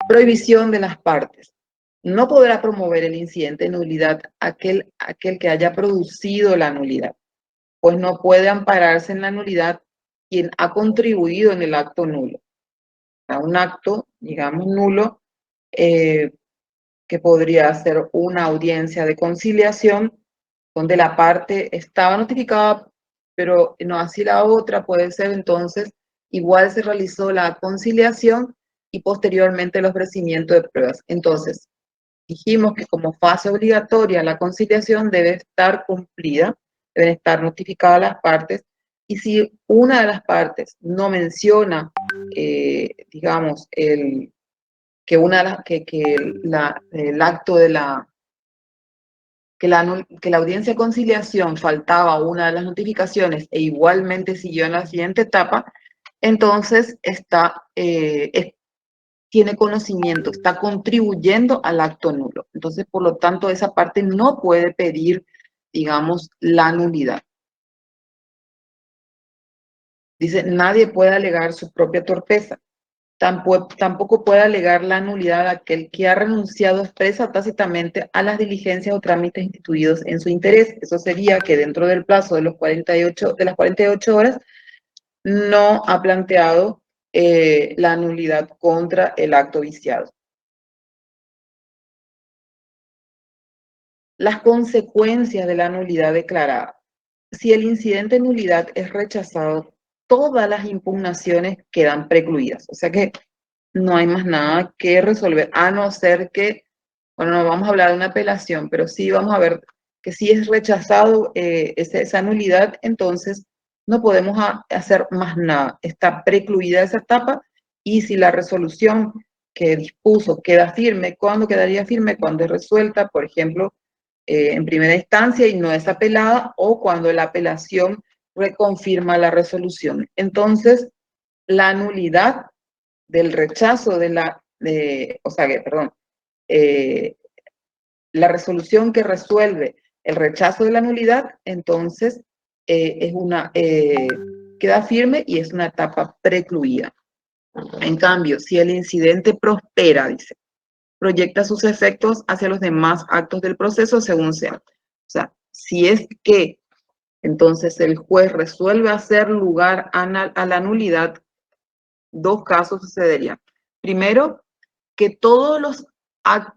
Prohibición de las partes. No podrá promover el incidente de nulidad aquel que haya producido la nulidad, pues no puede ampararse en la nulidad quien ha contribuido en el acto nulo. O sea, un acto, digamos, nulo, que podría ser una audiencia de conciliación, donde la parte estaba notificada, pero no así la otra, puede ser entonces, igual se realizó la conciliación y posteriormente el ofrecimiento de pruebas. Entonces, dijimos que como fase obligatoria la conciliación debe estar cumplida, deben estar notificadas las partes, y si una de las partes no menciona, digamos, que el acto de que la audiencia de conciliación faltaba una de las notificaciones e igualmente siguió en la siguiente etapa, entonces tiene conocimiento, está contribuyendo al acto nulo. Entonces, por lo tanto, esa parte no puede pedir, digamos, la nulidad. Dice, nadie puede alegar su propia torpeza. Tampoco puede alegar la nulidad de aquel que ha renunciado expresa o tácitamente a las diligencias o trámites instituidos en su interés. Eso sería que dentro del plazo de las 48 horas no ha planteado la nulidad contra el acto viciado. Las consecuencias de la nulidad declarada. Si el incidente de nulidad es rechazado, todas las impugnaciones quedan precluidas. O sea que no hay más nada que resolver, a no ser que, bueno, no vamos a hablar de una apelación, pero sí vamos a ver que si es rechazado esa nulidad, entonces no podemos hacer más nada. Está precluida esa etapa, y si la resolución que dispuso queda firme, ¿cuándo quedaría firme? Cuando es resuelta, por ejemplo, en primera instancia y no es apelada, o cuando la apelación reconfirma la resolución. Entonces, la nulidad del rechazo la resolución que resuelve el rechazo de la nulidad, entonces queda firme y es una etapa precluida. En cambio, si el incidente prospera, dice, proyecta sus efectos hacia los demás actos del proceso según sea. O sea, si es que entonces el juez resuelve hacer lugar a la nulidad, dos casos sucederían. Primero, que todos los actos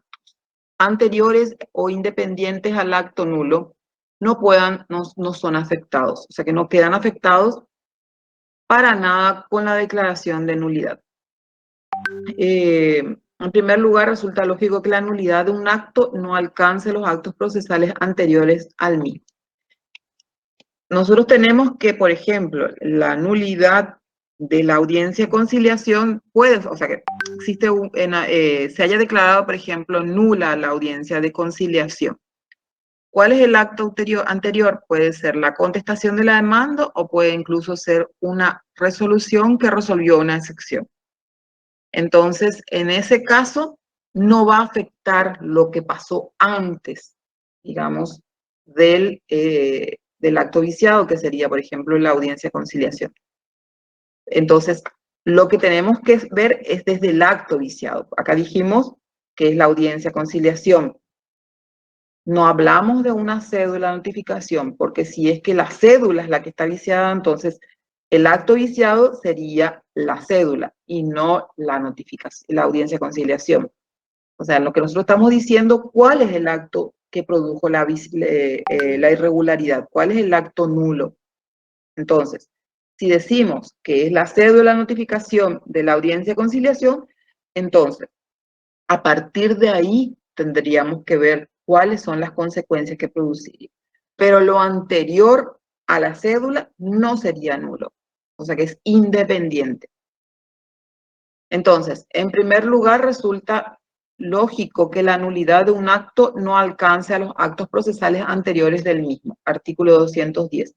anteriores o independientes al acto nulo no son afectados, o sea que no quedan afectados para nada con la declaración de nulidad. En primer lugar, resulta lógico que la nulidad de un acto no alcance los actos procesales anteriores al mismo. Nosotros tenemos que, por ejemplo, la nulidad de la audiencia de conciliación o sea que existe se haya declarado, por ejemplo, nula la audiencia de conciliación. ¿Cuál es el acto anterior? Puede ser la contestación de la demanda o puede incluso ser una resolución que resolvió una excepción. Entonces, en ese caso, no va a afectar lo que pasó antes, digamos, del acto viciado, que sería, por ejemplo, la audiencia de conciliación. Entonces, lo que tenemos que ver es desde el acto viciado. Acá dijimos que es la audiencia de conciliación. No hablamos de una cédula de notificación, porque si es que la cédula es la que está viciada, entonces el acto viciado sería la cédula y no la notificación, la audiencia de conciliación. O sea, lo que nosotros estamos diciendo, ¿cuál es el acto que produjo la irregularidad. ¿Cuál es el acto nulo? Entonces, si decimos que es la cédula de notificación de la audiencia de conciliación, entonces, a partir de ahí tendríamos que ver cuáles son las consecuencias que produciría. Pero lo anterior a la cédula no sería nulo, o sea que es independiente. Entonces, en primer lugar, resulta lógico que la nulidad de un acto no alcance a los actos procesales anteriores del mismo, artículo 210.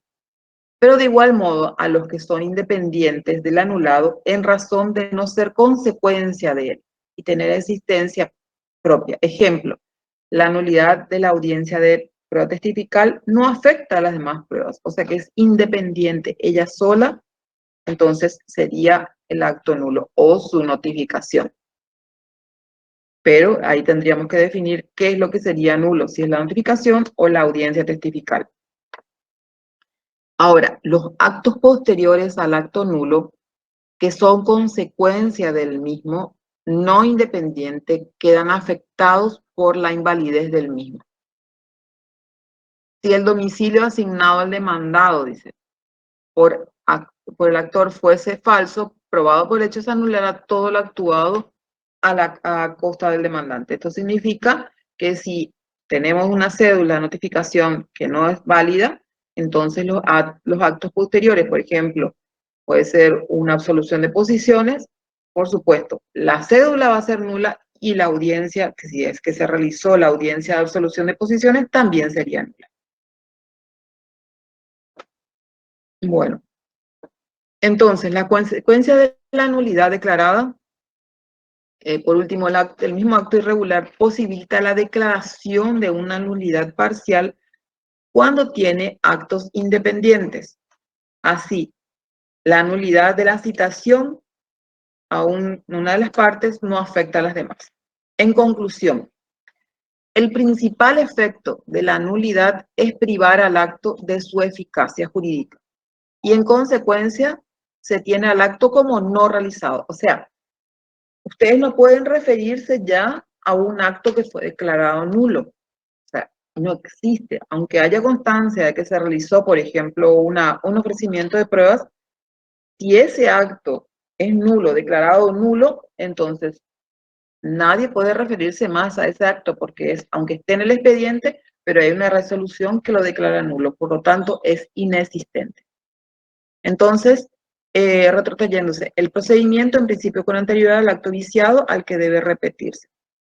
Pero de igual modo a los que son independientes del anulado en razón de no ser consecuencia de él y tener existencia propia. Ejemplo, la nulidad de la audiencia de prueba testifical no afecta a las demás pruebas, o sea que es independiente ella sola, entonces sería el acto nulo o su notificación. Pero ahí tendríamos que definir qué es lo que sería nulo, si es la notificación o la audiencia testifical. Ahora, los actos posteriores al acto nulo, que son consecuencia del mismo, no independiente, quedan afectados por la invalidez del mismo. Si el domicilio asignado al demandado, dice, por el actor fuese falso, probado por hechos, anulará todo lo actuado a costa del demandante. Esto significa que si tenemos una cédula de notificación que no es válida, entonces los actos posteriores, por ejemplo, puede ser una absolución de posiciones, por supuesto, la cédula va a ser nula y la audiencia, que si es que se realizó la audiencia de absolución de posiciones, también sería nula. Bueno, entonces, la consecuencia de la nulidad declarada, por último, el mismo acto irregular posibilita la declaración de una nulidad parcial cuando tiene actos independientes. Así, la nulidad de la citación a una de las partes no afecta a las demás. En conclusión, el principal efecto de la nulidad es privar al acto de su eficacia jurídica y en consecuencia se tiene al acto como no realizado. O sea, ustedes no pueden referirse ya a un acto que fue declarado nulo. O sea, no existe. Aunque haya constancia de que se realizó, por ejemplo, un ofrecimiento de pruebas, si ese acto es nulo, declarado nulo, entonces nadie puede referirse más a ese acto porque es, aunque esté en el expediente, pero hay una resolución que lo declara nulo, por lo tanto es inexistente. Entonces, retrotrayéndose, el procedimiento en principio con anterioridad al acto viciado al que debe repetirse.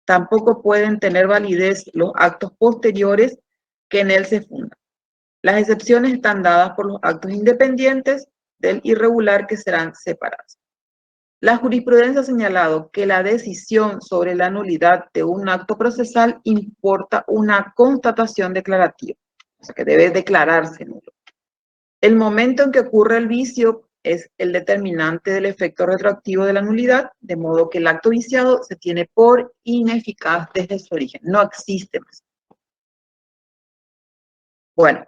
Tampoco pueden tener validez los actos posteriores que en él se fundan. Las excepciones están dadas por los actos independientes del irregular que serán separados. La jurisprudencia ha señalado que la decisión sobre la nulidad de un acto procesal importa una constatación declarativa, o sea que debe declararse nulo. El momento en que ocurre el vicio es el determinante del efecto retroactivo de la nulidad, de modo que el acto viciado se tiene por ineficaz desde su origen, no existe más. Bueno.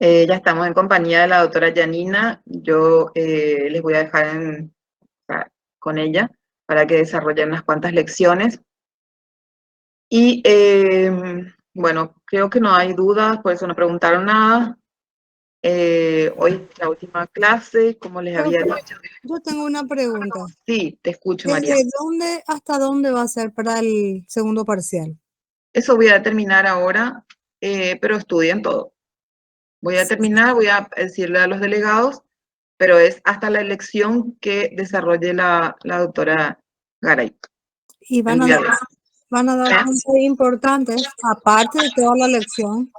Ya estamos en compañía de la doctora Janina. Yo les voy a dejar con ella para que desarrollen unas cuantas lecciones. Y bueno, creo que no hay dudas, por eso no preguntaron nada. Hoy es la última clase, como les había dicho. Yo tengo una pregunta. Sí, te escucho, María. ¿Desde dónde hasta dónde va a ser para el segundo parcial? Eso voy a determinar ahora, pero estudien todo. Voy a terminar, voy a decirle a los delegados, pero es hasta la elección que desarrolle la doctora Garay. Y van a dar puntos importantes, aparte de toda la lección.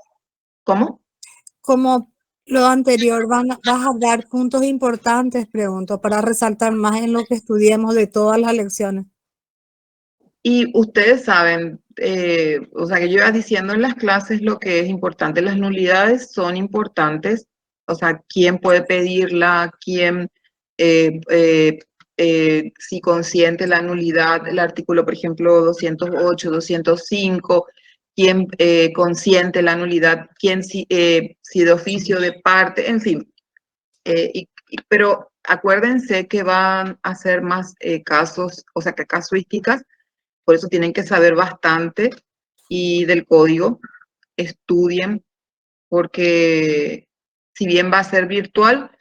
¿Cómo? Como lo anterior, vas a dar puntos importantes, pregunto, para resaltar más en lo que estudiemos de todas las lecciones. Y ustedes saben, o sea, que yo iba diciendo en las clases lo que es importante. Las nulidades son importantes, o sea, quién puede pedirla, quién, si consiente la nulidad, el artículo, por ejemplo, 208, 205, quién consiente la nulidad, quién si de oficio, de parte, en fin. Pero acuérdense que van a ser más casos, o sea, que casuísticas, por eso tienen que saber bastante y del código, estudien, porque si bien va a ser virtual,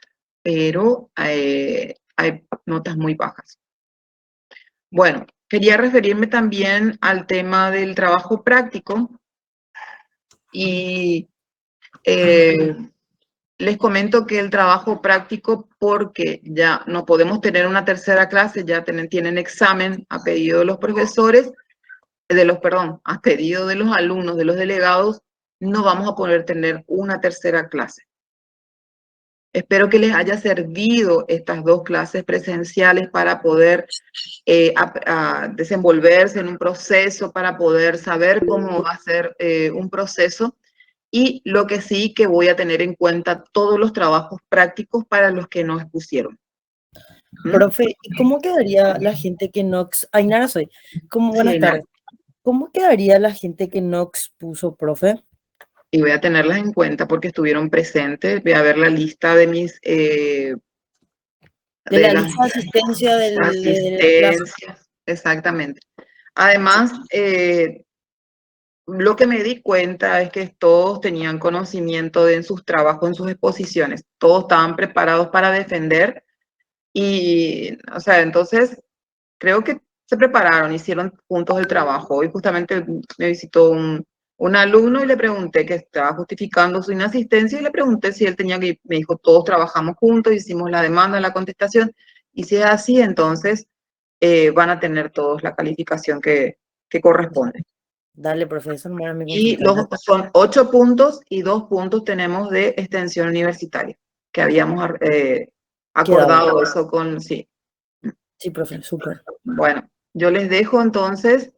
pero hay notas muy bajas. Bueno, quería referirme también al tema del trabajo práctico y les comento que el trabajo práctico, porque ya no podemos tener una tercera clase, ya tienen examen a pedido de los profesores, a pedido de los alumnos, de los delegados, no vamos a poder tener una tercera clase. Espero que les haya servido estas 2 clases presenciales para poder desenvolverse en un proceso, para poder saber cómo va a ser un proceso. Y lo que sí que voy a tener en cuenta todos los trabajos prácticos para los que nos expusieron. Profe, ¿y cómo quedaría la gente que no... Ainara soy. Buenas tardes. ¿Cómo quedaría la gente que no expuso, profe? Y voy a tenerlas en cuenta porque estuvieron presentes. Voy a ver la lista de mis... de la lista de asistencia exactamente. Además, lo que me di cuenta es que todos tenían conocimiento en sus trabajos, en sus exposiciones. Todos estaban preparados para defender y, o sea, entonces creo que se prepararon, hicieron juntos el trabajo. Hoy justamente me visitó un alumno y le pregunté que estaba justificando su inasistencia y le pregunté si él tenía que ir. Me dijo, todos trabajamos juntos, hicimos la demanda, la contestación, y si es así, entonces van a tener todos la calificación que corresponde. Dale, profesor. Y son 8 puntos y 2 puntos tenemos de extensión universitaria, que habíamos acordado eso con, sí. Sí, profe, súper. Bueno, yo les dejo entonces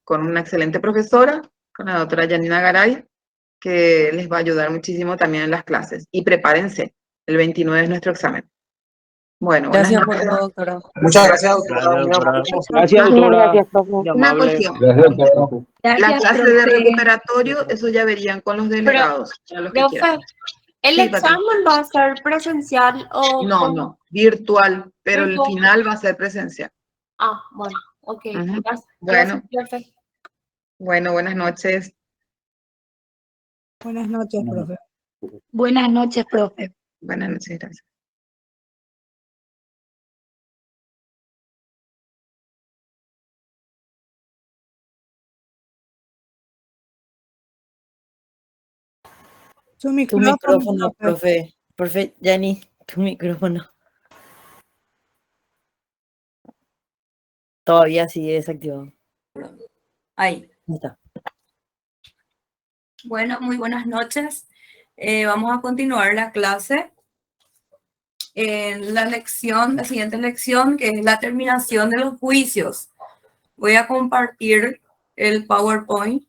con una excelente profesora, con la doctora Yanina Garay, que les va a ayudar muchísimo también en las clases. Y prepárense, el 29 es nuestro examen. Bueno, gracias por todo, doctora. Muchas gracias, doctora. Gracias, doctora. Una cuestión. La clase de recuperatorio, eso ya verían con los delegados. Profe, ¿el examen va a ser presencial o...? No, virtual, pero el final va a ser presencial. Ah, bueno, ok. Bueno, Gracias, bueno, buenas noches. Buenas noches, profe. Buenas noches, profe. Buenas noches, gracias. Tu micrófono, profe. Profe, Yanni, tu micrófono. Todavía sigue desactivado. Ahí. Está. Bueno, muy buenas noches. Vamos a continuar la clase. En la siguiente lección, que es la terminación de los juicios. Voy a compartir el PowerPoint.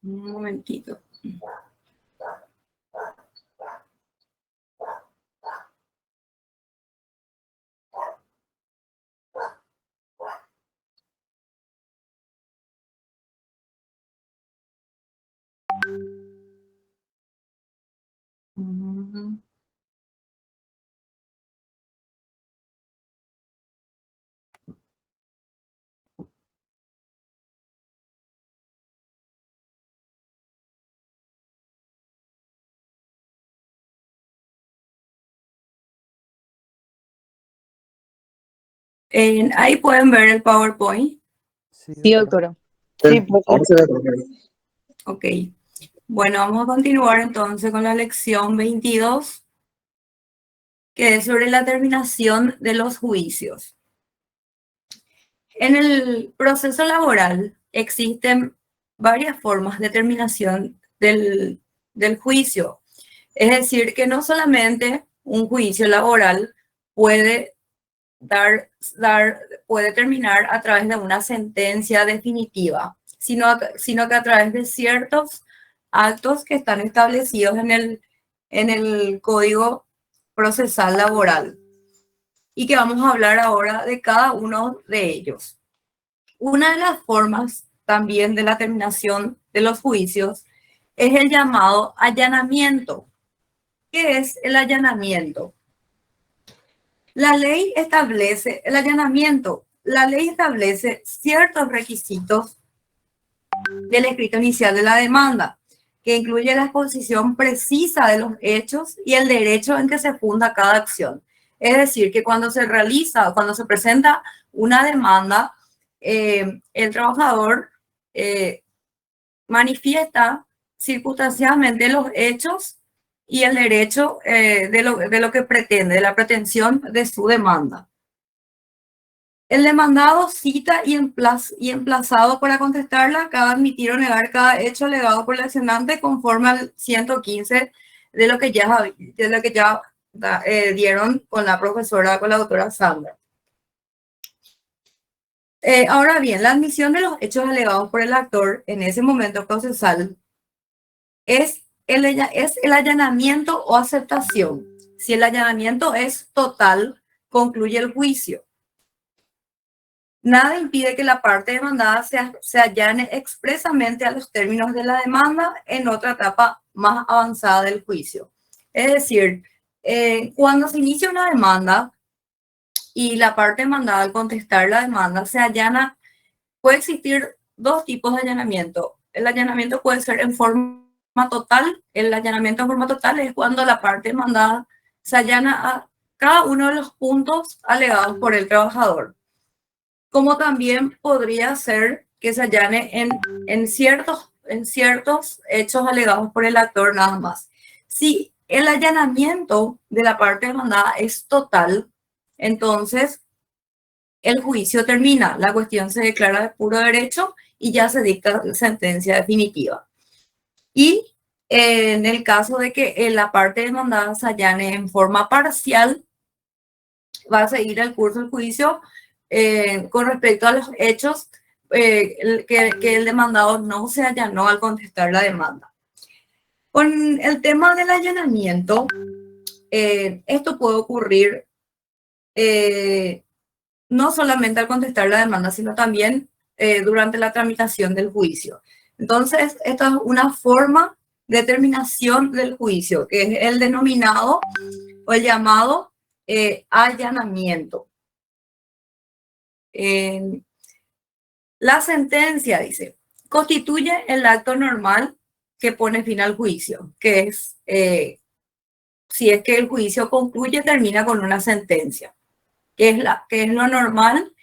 Un momentito. Ahí pueden ver el PowerPoint. Sí, doctora. Sí, Ok. Bueno, vamos a continuar entonces con la lección 22, que es sobre la terminación de los juicios. En el proceso laboral existen varias formas de terminación del juicio. Es decir, que no solamente un juicio laboral puede terminar a través de una sentencia definitiva, sino que a través de ciertos actos que están establecidos en el Código Procesal Laboral. Y que vamos a hablar ahora de cada uno de ellos. Una de las formas también de la terminación de los juicios es el llamado allanamiento. ¿Qué es el allanamiento? La ley establece el allanamiento. La ley establece ciertos requisitos del escrito inicial de la demanda, que incluye la exposición precisa de los hechos y el derecho en que se funda cada acción. Es decir, que cuando se realiza, cuando se presenta una demanda, el trabajador manifiesta circunstancialmente los hechos y el derecho de lo que pretende, de la pretensión de su demanda. El demandado cita y emplazado para contestarla acaba de admitir o negar cada hecho alegado por el accionante conforme al 115 de lo que ya dieron con la doctora Sandra. Ahora bien, la admisión de los hechos alegados por el actor en ese momento procesal es el allanamiento o aceptación. Si el allanamiento es total, concluye el juicio. Nada impide que la parte demandada se allane expresamente a los términos de la demanda en otra etapa más avanzada del juicio. Es decir, cuando se inicia una demanda y la parte demandada al contestar la demanda se allana, puede existir dos tipos de allanamiento. El allanamiento puede ser en forma total. El allanamiento en forma total es cuando la parte demandada se allana a cada uno de los puntos alegados por el trabajador. Como también podría ser que se allane en ciertos hechos alegados por el actor nada más. Si el allanamiento de la parte demandada es total, entonces el juicio termina, la cuestión se declara de puro derecho y ya se dicta sentencia definitiva. Y en el caso de que la parte demandada se allane en forma parcial, va a seguir el curso del juicio con respecto a los hechos que el demandado no se allanó al contestar la demanda. Con el tema del allanamiento, esto puede ocurrir no solamente al contestar la demanda, sino también durante la tramitación del juicio. Entonces, esta es una forma de terminación del juicio, que es el denominado o el llamado allanamiento. La sentencia, dice, constituye el acto normal que pone fin al juicio, que es, si es que el juicio concluye, termina con una sentencia, que es lo normal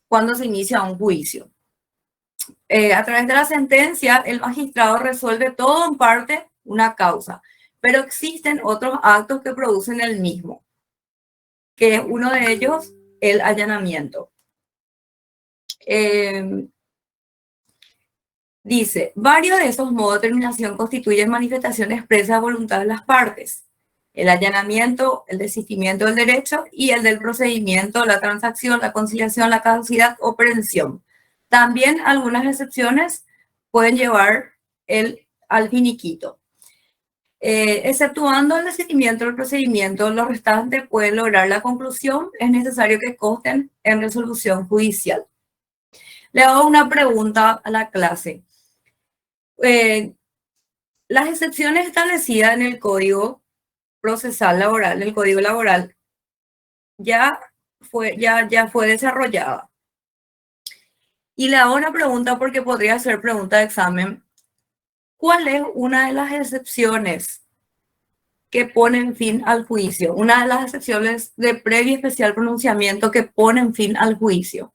cuando se inicia un juicio. A través de la sentencia, el magistrado resuelve todo en parte una causa, pero existen otros actos que producen el mismo, que es uno de ellos el allanamiento. Dice, varios de esos modos de terminación constituyen manifestación expresa de voluntad de las partes. El allanamiento, el desistimiento del derecho y el del procedimiento, la transacción, la conciliación, la caducidad o prevención. También algunas excepciones pueden llevar al finiquito. Exceptuando el desistimiento del procedimiento, los restantes pueden lograr la conclusión. Es necesario que consten en resolución judicial. Le hago una pregunta a la clase. Las excepciones establecidas en el Código Procesal Laboral, el Código Laboral, ya fue desarrollada. Y le hago una pregunta porque podría ser pregunta de examen. ¿Cuál es una de las excepciones que ponen fin al juicio? Una de las excepciones de previo y especial pronunciamiento que ponen fin al juicio.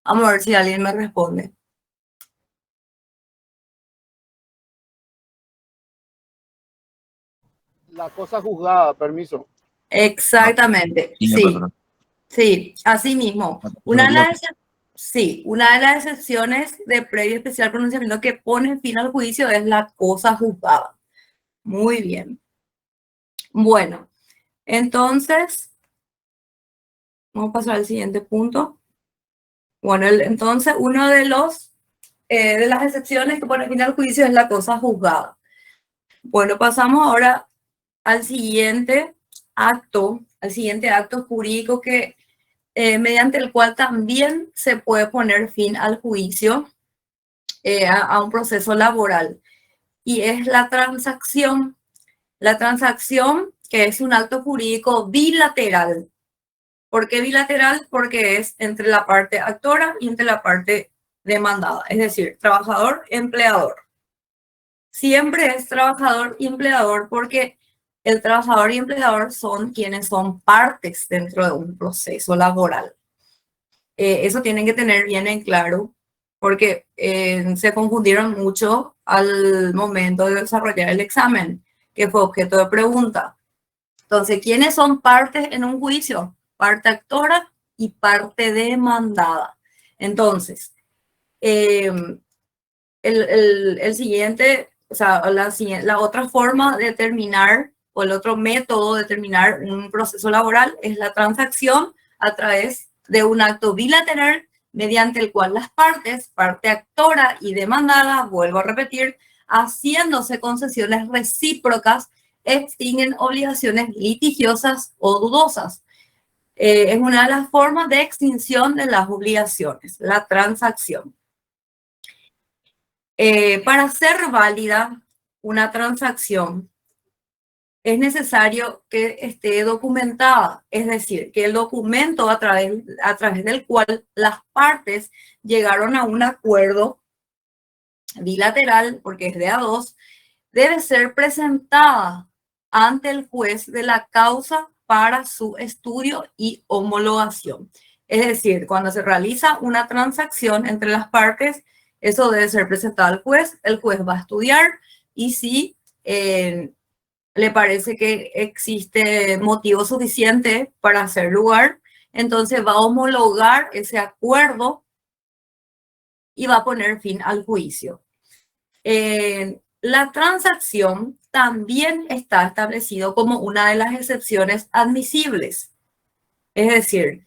Vamos a ver si alguien me responde. La cosa juzgada, permiso. Exactamente, sí. Sí, así mismo. Una de las excepciones de previo y especial pronunciamiento que pone fin al juicio es la cosa juzgada. Muy bien. Bueno, entonces, vamos a pasar al siguiente punto. Bueno, entonces uno de los de las excepciones que pone fin al juicio es la cosa juzgada. Bueno, pasamos ahora al siguiente acto jurídico que mediante el cual también se puede poner fin al juicio, a un proceso laboral, y es la transacción. La transacción, que es un acto jurídico bilateral. ¿Por qué bilateral? Porque es entre la parte actora y entre la parte demandada, es decir, trabajador-empleador. Siempre es trabajador y empleador porque el trabajador y empleador son quienes son partes dentro de un proceso laboral. Eso tienen que tener bien en claro porque se confundieron mucho al momento de desarrollar el examen, que fue objeto de pregunta. Entonces, ¿quiénes son partes en un juicio? Parte actora y parte demandada. Entonces, el siguiente, o sea, la otra forma de determinar, o el otro método de determinar un proceso laboral es la transacción a través de un acto bilateral mediante el cual las partes, parte actora y demandada, vuelvo a repetir, haciéndose concesiones recíprocas, extinguen obligaciones litigiosas o dudosas. Es una de las formas de extinción de las obligaciones, la transacción. Para ser válida una transacción, es necesario que esté documentada, es decir, que el documento a través del cual las partes llegaron a un acuerdo bilateral, porque es de a dos, debe ser presentada ante el juez de la causa para su estudio y homologación. Es decir, cuando se realiza una transacción entre las partes, eso debe ser presentado al juez, el juez va a estudiar y si le parece que existe motivo suficiente para hacer lugar, entonces va a homologar ese acuerdo y va a poner fin al juicio. La transacción también está establecido como una de las excepciones admisibles. Es decir,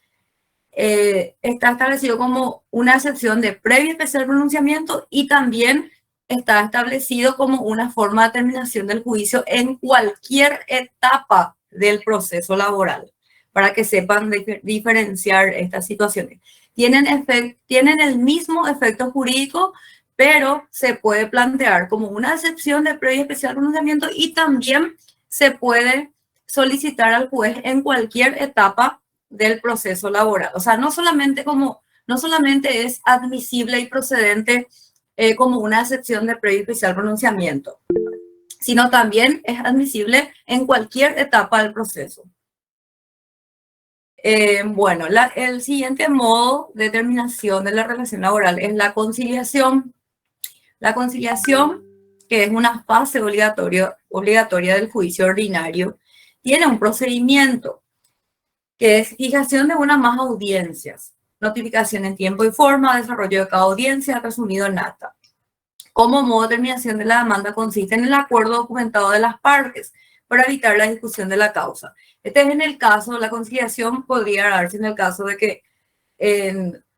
está establecido como una excepción de previo especial pronunciamiento y también está establecido como una forma de terminación del juicio en cualquier etapa del proceso laboral, para que sepan diferenciar estas situaciones. Tienen el mismo efecto jurídico, pero se puede plantear como una excepción de previo especial pronunciamiento y también se puede solicitar al juez en cualquier etapa del proceso laboral. O sea, no solamente es admisible y procedente como una excepción de previo especial pronunciamiento, sino también es admisible en cualquier etapa del proceso. Bueno, el siguiente modo de terminación de la relación laboral es la conciliación. La conciliación, que es una fase obligatoria del juicio ordinario, tiene un procedimiento que es fijación de una o más audiencias, notificación en tiempo y forma, desarrollo de cada audiencia, resumido en acta. Como modo de terminación de la demanda consiste en el acuerdo documentado de las partes para evitar la discusión de la causa. Este es en el caso, la conciliación podría darse en el caso de que,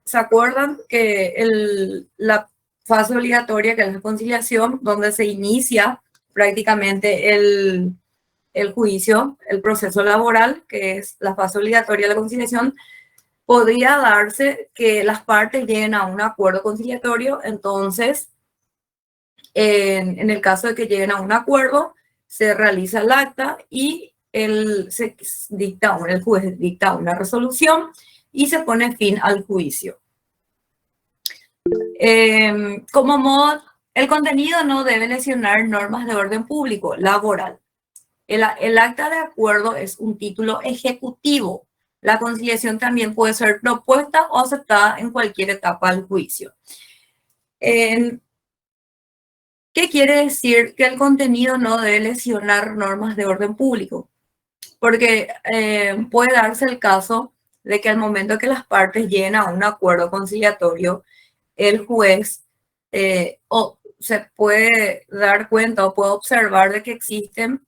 ¿se acuerdan que la fase obligatoria, que es la conciliación, donde se inicia prácticamente el juicio, el proceso laboral, que es la fase obligatoria de la conciliación, podría darse que las partes lleguen a un acuerdo conciliatorio? Entonces, en el caso de que lleguen a un acuerdo, se realiza el acta y el juez dicta una resolución y se pone fin al juicio. Como modo, el contenido no debe lesionar normas de orden público laboral. El acta de acuerdo es un título ejecutivo. La conciliación también puede ser propuesta o aceptada en cualquier etapa del juicio. ¿Qué quiere decir que el contenido no debe lesionar normas de orden público? Porque puede darse el caso de que al momento que las partes lleguen a un acuerdo conciliatorio, el juez se puede dar cuenta o puede observar de que existen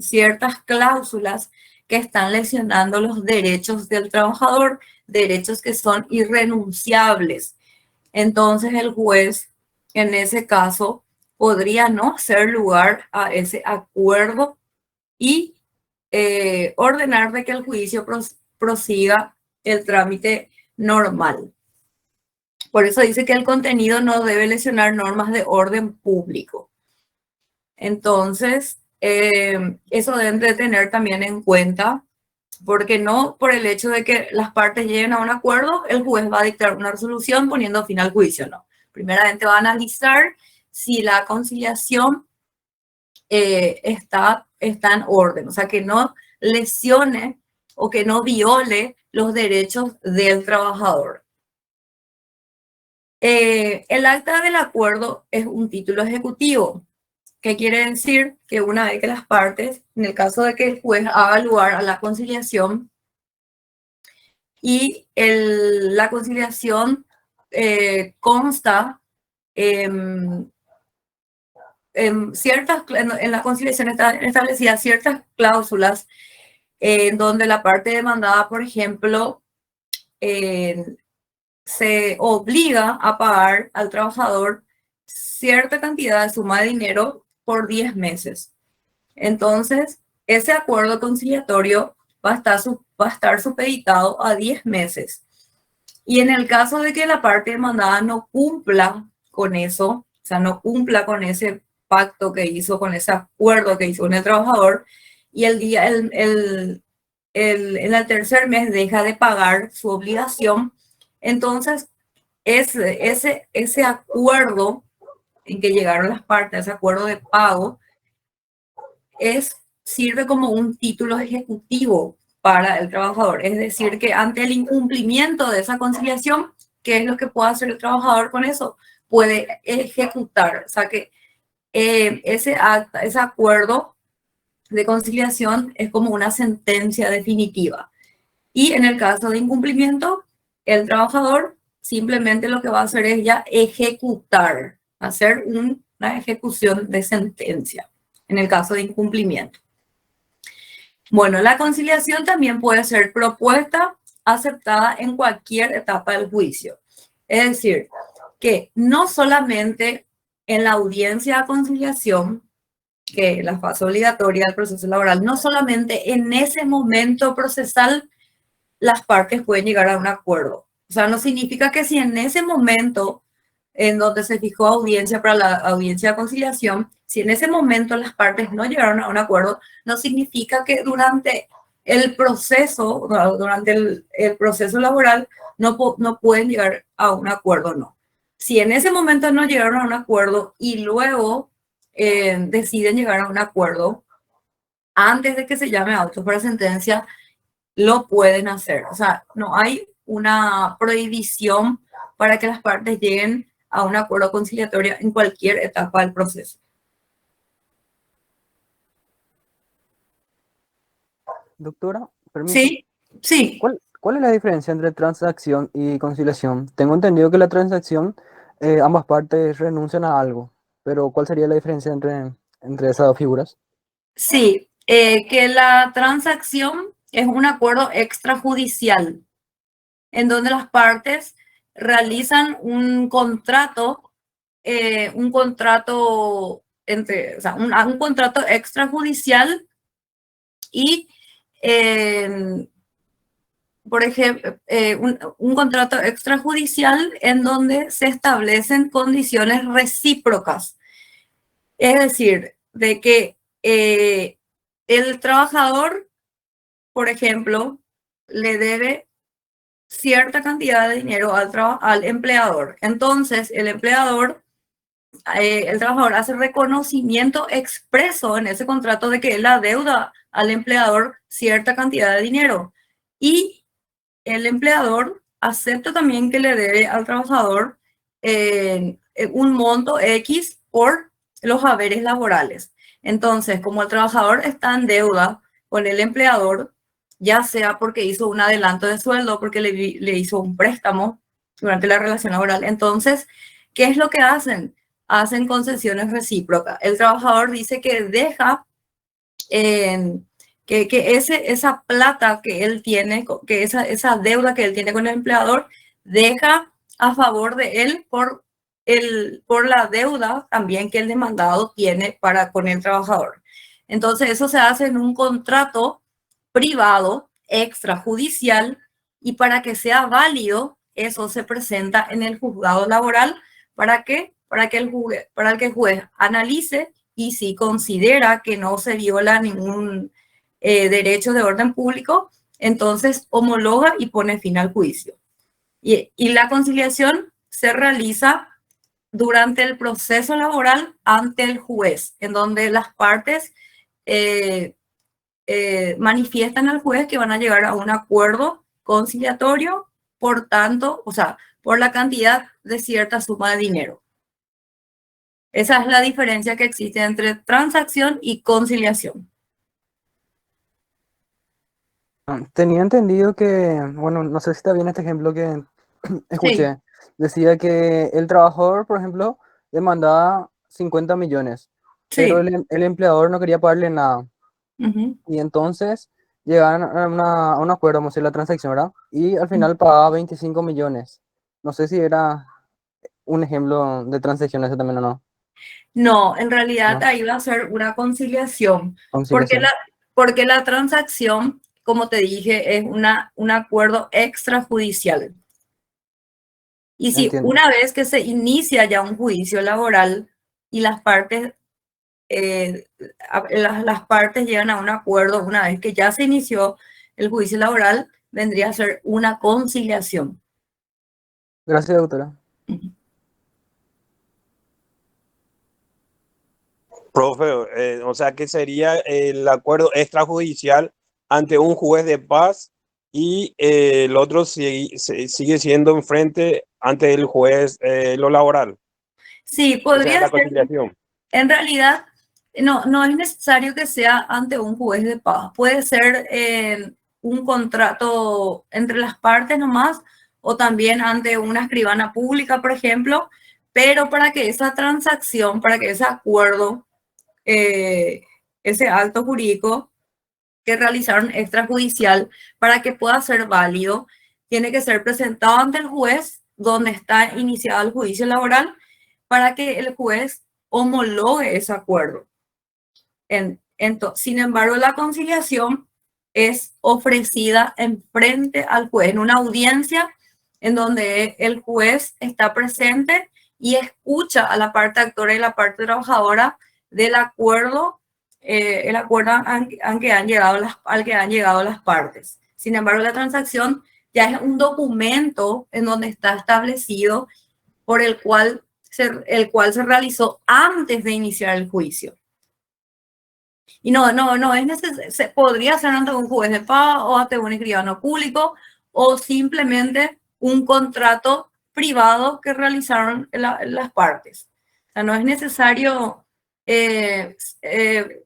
ciertas cláusulas que están lesionando los derechos del trabajador, derechos que son irrenunciables. Entonces el juez, en ese caso, podría no hacer lugar a ese acuerdo y ordenar de que el juicio prosiga el trámite normal. Por eso dice que el contenido no debe lesionar normas de orden público. Entonces, eso deben de tener también en cuenta, porque no por el hecho de que las partes lleguen a un acuerdo, el juez va a dictar una resolución poniendo fin al juicio, no. Primeramente va a analizar si la conciliación está en orden, o sea, que no lesione o que no viole los derechos del trabajador. El acta del acuerdo es un título ejecutivo. ¿Qué quiere decir? Que una vez que las partes, en el caso de que el juez haga lugar a la conciliación y la conciliación consta en la conciliación están establecidas ciertas cláusulas en donde la parte demandada, por ejemplo, se obliga a pagar al trabajador cierta cantidad de suma de dinero por 10 meses. Entonces, ese acuerdo conciliatorio va a estar supeditado a 10 meses. Y en el caso de que la parte demandada no cumpla con eso, o sea, no cumpla con ese pacto que hizo, con ese acuerdo que hizo con el trabajador, y en el tercer mes deja de pagar su obligación, entonces ese acuerdo en que llegaron las partes, ese acuerdo de pago, sirve como un título ejecutivo para el trabajador. Es decir, que ante el incumplimiento de esa conciliación, ¿qué es lo que puede hacer el trabajador con eso? Puede ejecutar. O sea que ese acuerdo de conciliación es como una sentencia definitiva. Y en el caso de incumplimiento, el trabajador simplemente lo que va a hacer es ya ejecutar, hacer una ejecución de sentencia en el caso de incumplimiento. Bueno, la conciliación también puede ser propuesta, aceptada en cualquier etapa del juicio. Es decir, que no solamente en la audiencia de conciliación, que es la fase obligatoria del proceso laboral, no solamente en ese momento procesal las partes pueden llegar a un acuerdo. O sea, no significa que si en ese momento en donde se fijó audiencia para la audiencia de conciliación, si en ese momento las partes no llegaron a un acuerdo, no significa que durante el proceso, el proceso laboral, no pueden llegar a un acuerdo, no. Si en ese momento no llegaron a un acuerdo y luego deciden llegar a un acuerdo, antes de que se llame auto para sentencia, lo pueden hacer. O sea, no hay una prohibición para que las partes lleguen a un acuerdo conciliatorio en cualquier etapa del proceso. Doctora, permiso. Sí, sí. ¿Cuál es la diferencia entre transacción y conciliación? Tengo entendido que la transacción, ambas partes renuncian a algo, pero ¿cuál sería la diferencia entre esas dos figuras? Sí, que la transacción es un acuerdo extrajudicial en donde las partes realizan un contrato un contrato extrajudicial y, por ejemplo, un contrato extrajudicial en donde se establecen condiciones recíprocas. Es decir, de que el trabajador, por ejemplo, le debe cierta cantidad de dinero al empleador. Entonces, el trabajador hace reconocimiento expreso en ese contrato de que él adeuda al empleador cierta cantidad de dinero. Y el empleador acepta también que le debe al trabajador un monto X por los haberes laborales. Entonces, como el trabajador está en deuda con el empleador, ya sea porque hizo un adelanto de sueldo, porque le hizo un préstamo durante la relación laboral, entonces, ¿qué es lo que hacen? Hacen concesiones recíprocas. El trabajador dice que deja esa plata que él tiene, que esa deuda que él tiene con el empleador, deja a favor de él por la deuda también que el demandado tiene con el trabajador. Entonces, eso se hace en un contrato privado extrajudicial y para que sea válido, eso se presenta en el juzgado laboral para que el juez analice y si considera que no se viola ningún derecho de orden público, entonces homologa y pone fin al juicio. Y la conciliación se realiza durante el proceso laboral ante el juez, en donde las partes manifiestan al juez que van a llegar a un acuerdo conciliatorio, por tanto, o sea, por la cantidad de cierta suma de dinero. Esa es la diferencia que existe entre transacción y conciliación. Tenía entendido que, bueno, no sé si está bien este ejemplo que escuché. Decía que el trabajador, por ejemplo, demandaba 50 millones, pero el empleador no quería pagarle nada. Y entonces llegaron a un acuerdo, vamos a decir, la transacción, ¿verdad? Y al final pagaba 25 millones. No sé si era un ejemplo de transacción ese también o no. No, en realidad No. ahí va a ser una conciliación. Conciliación. Porque la transacción, como te dije, es un acuerdo extrajudicial. Y si Entiendo. una vez que se inicia ya un juicio laboral y las partes llegan a un acuerdo, una vez que ya se inició el juicio laboral, vendría a ser una conciliación. Gracias, doctora. Profe, o sea que sería el acuerdo extrajudicial ante un juez de paz y el otro sigue siendo enfrente ante el juez lo laboral. Sí, O sea, podría la ser. conciliación. En realidad, no es necesario que sea ante un juez de paz. Puede ser un contrato entre las partes nomás o también ante una escribana pública, por ejemplo, pero para que esa transacción, para que ese acuerdo, ese acto jurídico que realizaron extrajudicial, para que pueda ser válido, tiene que ser presentado ante el juez donde está iniciado el juicio laboral para que el juez homologue ese acuerdo. Sin embargo, la conciliación es ofrecida en frente al juez, en una audiencia en donde el juez está presente y escucha a la parte actora y la parte trabajadora del acuerdo, el acuerdo al que han llegado las partes. Sin embargo, la transacción ya es un documento en donde está establecido por el cual se realizó antes de iniciar el juicio. Y no es necesario, se podría ser ante un juez de paz o ante un escribano público o simplemente un contrato privado que realizaron las partes. O sea, no es necesario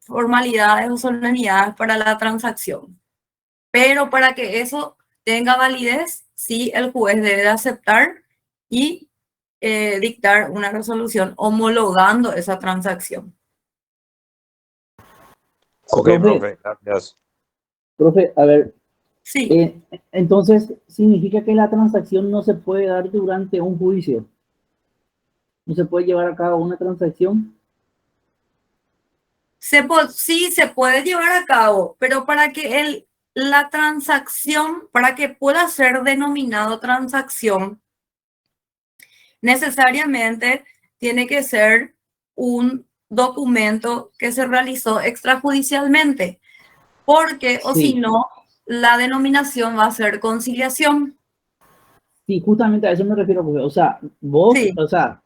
formalidades o solemnidades para la transacción. Pero para que eso tenga validez, sí, el juez debe aceptar y dictar una resolución homologando esa transacción. Ok, profe, gracias. Profe, a ver. Sí. Entonces, ¿significa que la transacción no se puede dar durante un juicio? ¿No se puede llevar a cabo una transacción? Sí, se puede llevar a cabo, pero para que la transacción, para que pueda ser denominado transacción, necesariamente tiene que ser un documento que se realizó extrajudicialmente, porque o si no, la denominación va a ser conciliación. Sí, justamente a eso me refiero, porque, o sea, vos, o sea,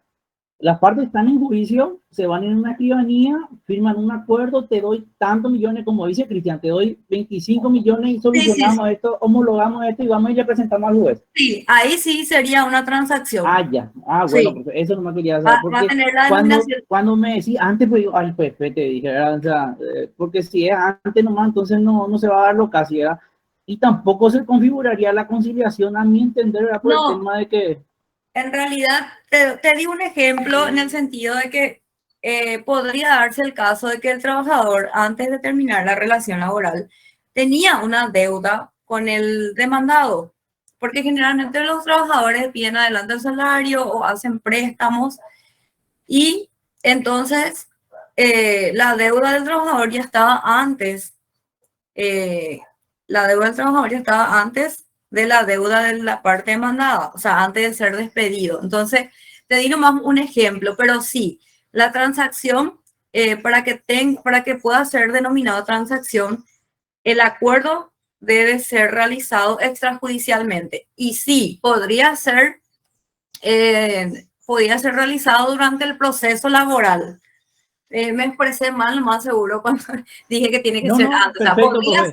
las partes están en juicio, se van en una escribanía, firman un acuerdo, te doy tantos millones, como dice Cristian, te doy 25 millones y solucionamos esto, homologamos esto y vamos y le presentamos al juez. Sí, ahí sí sería una transacción. Ah, ya. Ah, bueno, pues eso no me quería saber. Porque va a tener la denominación. Cuando me decís antes, pues digo, ay, pues, te dije, ¿verdad? O sea, porque si es antes nomás, entonces no se va a dar lo casi, ¿verdad? Y tampoco se configuraría la conciliación, a mi entender, ¿verdad? Por el tema de que... En realidad, te di un ejemplo en el sentido de que podría darse el caso de que el trabajador, antes de terminar la relación laboral, tenía una deuda con el demandado, porque generalmente los trabajadores piden adelanto el salario o hacen préstamos y entonces la deuda del trabajador ya estaba antes, la deuda del trabajador ya estaba antes de la deuda de la parte demandada, o sea, antes de ser despedido. Entonces, te di nomás un ejemplo, pero sí, la transacción, para que pueda ser denominado transacción, el acuerdo debe ser realizado extrajudicialmente. Y sí, podría ser realizado durante el proceso laboral. Me expresé mal, lo más seguro, cuando dije que tiene que ser antes. Perfecto, O sea,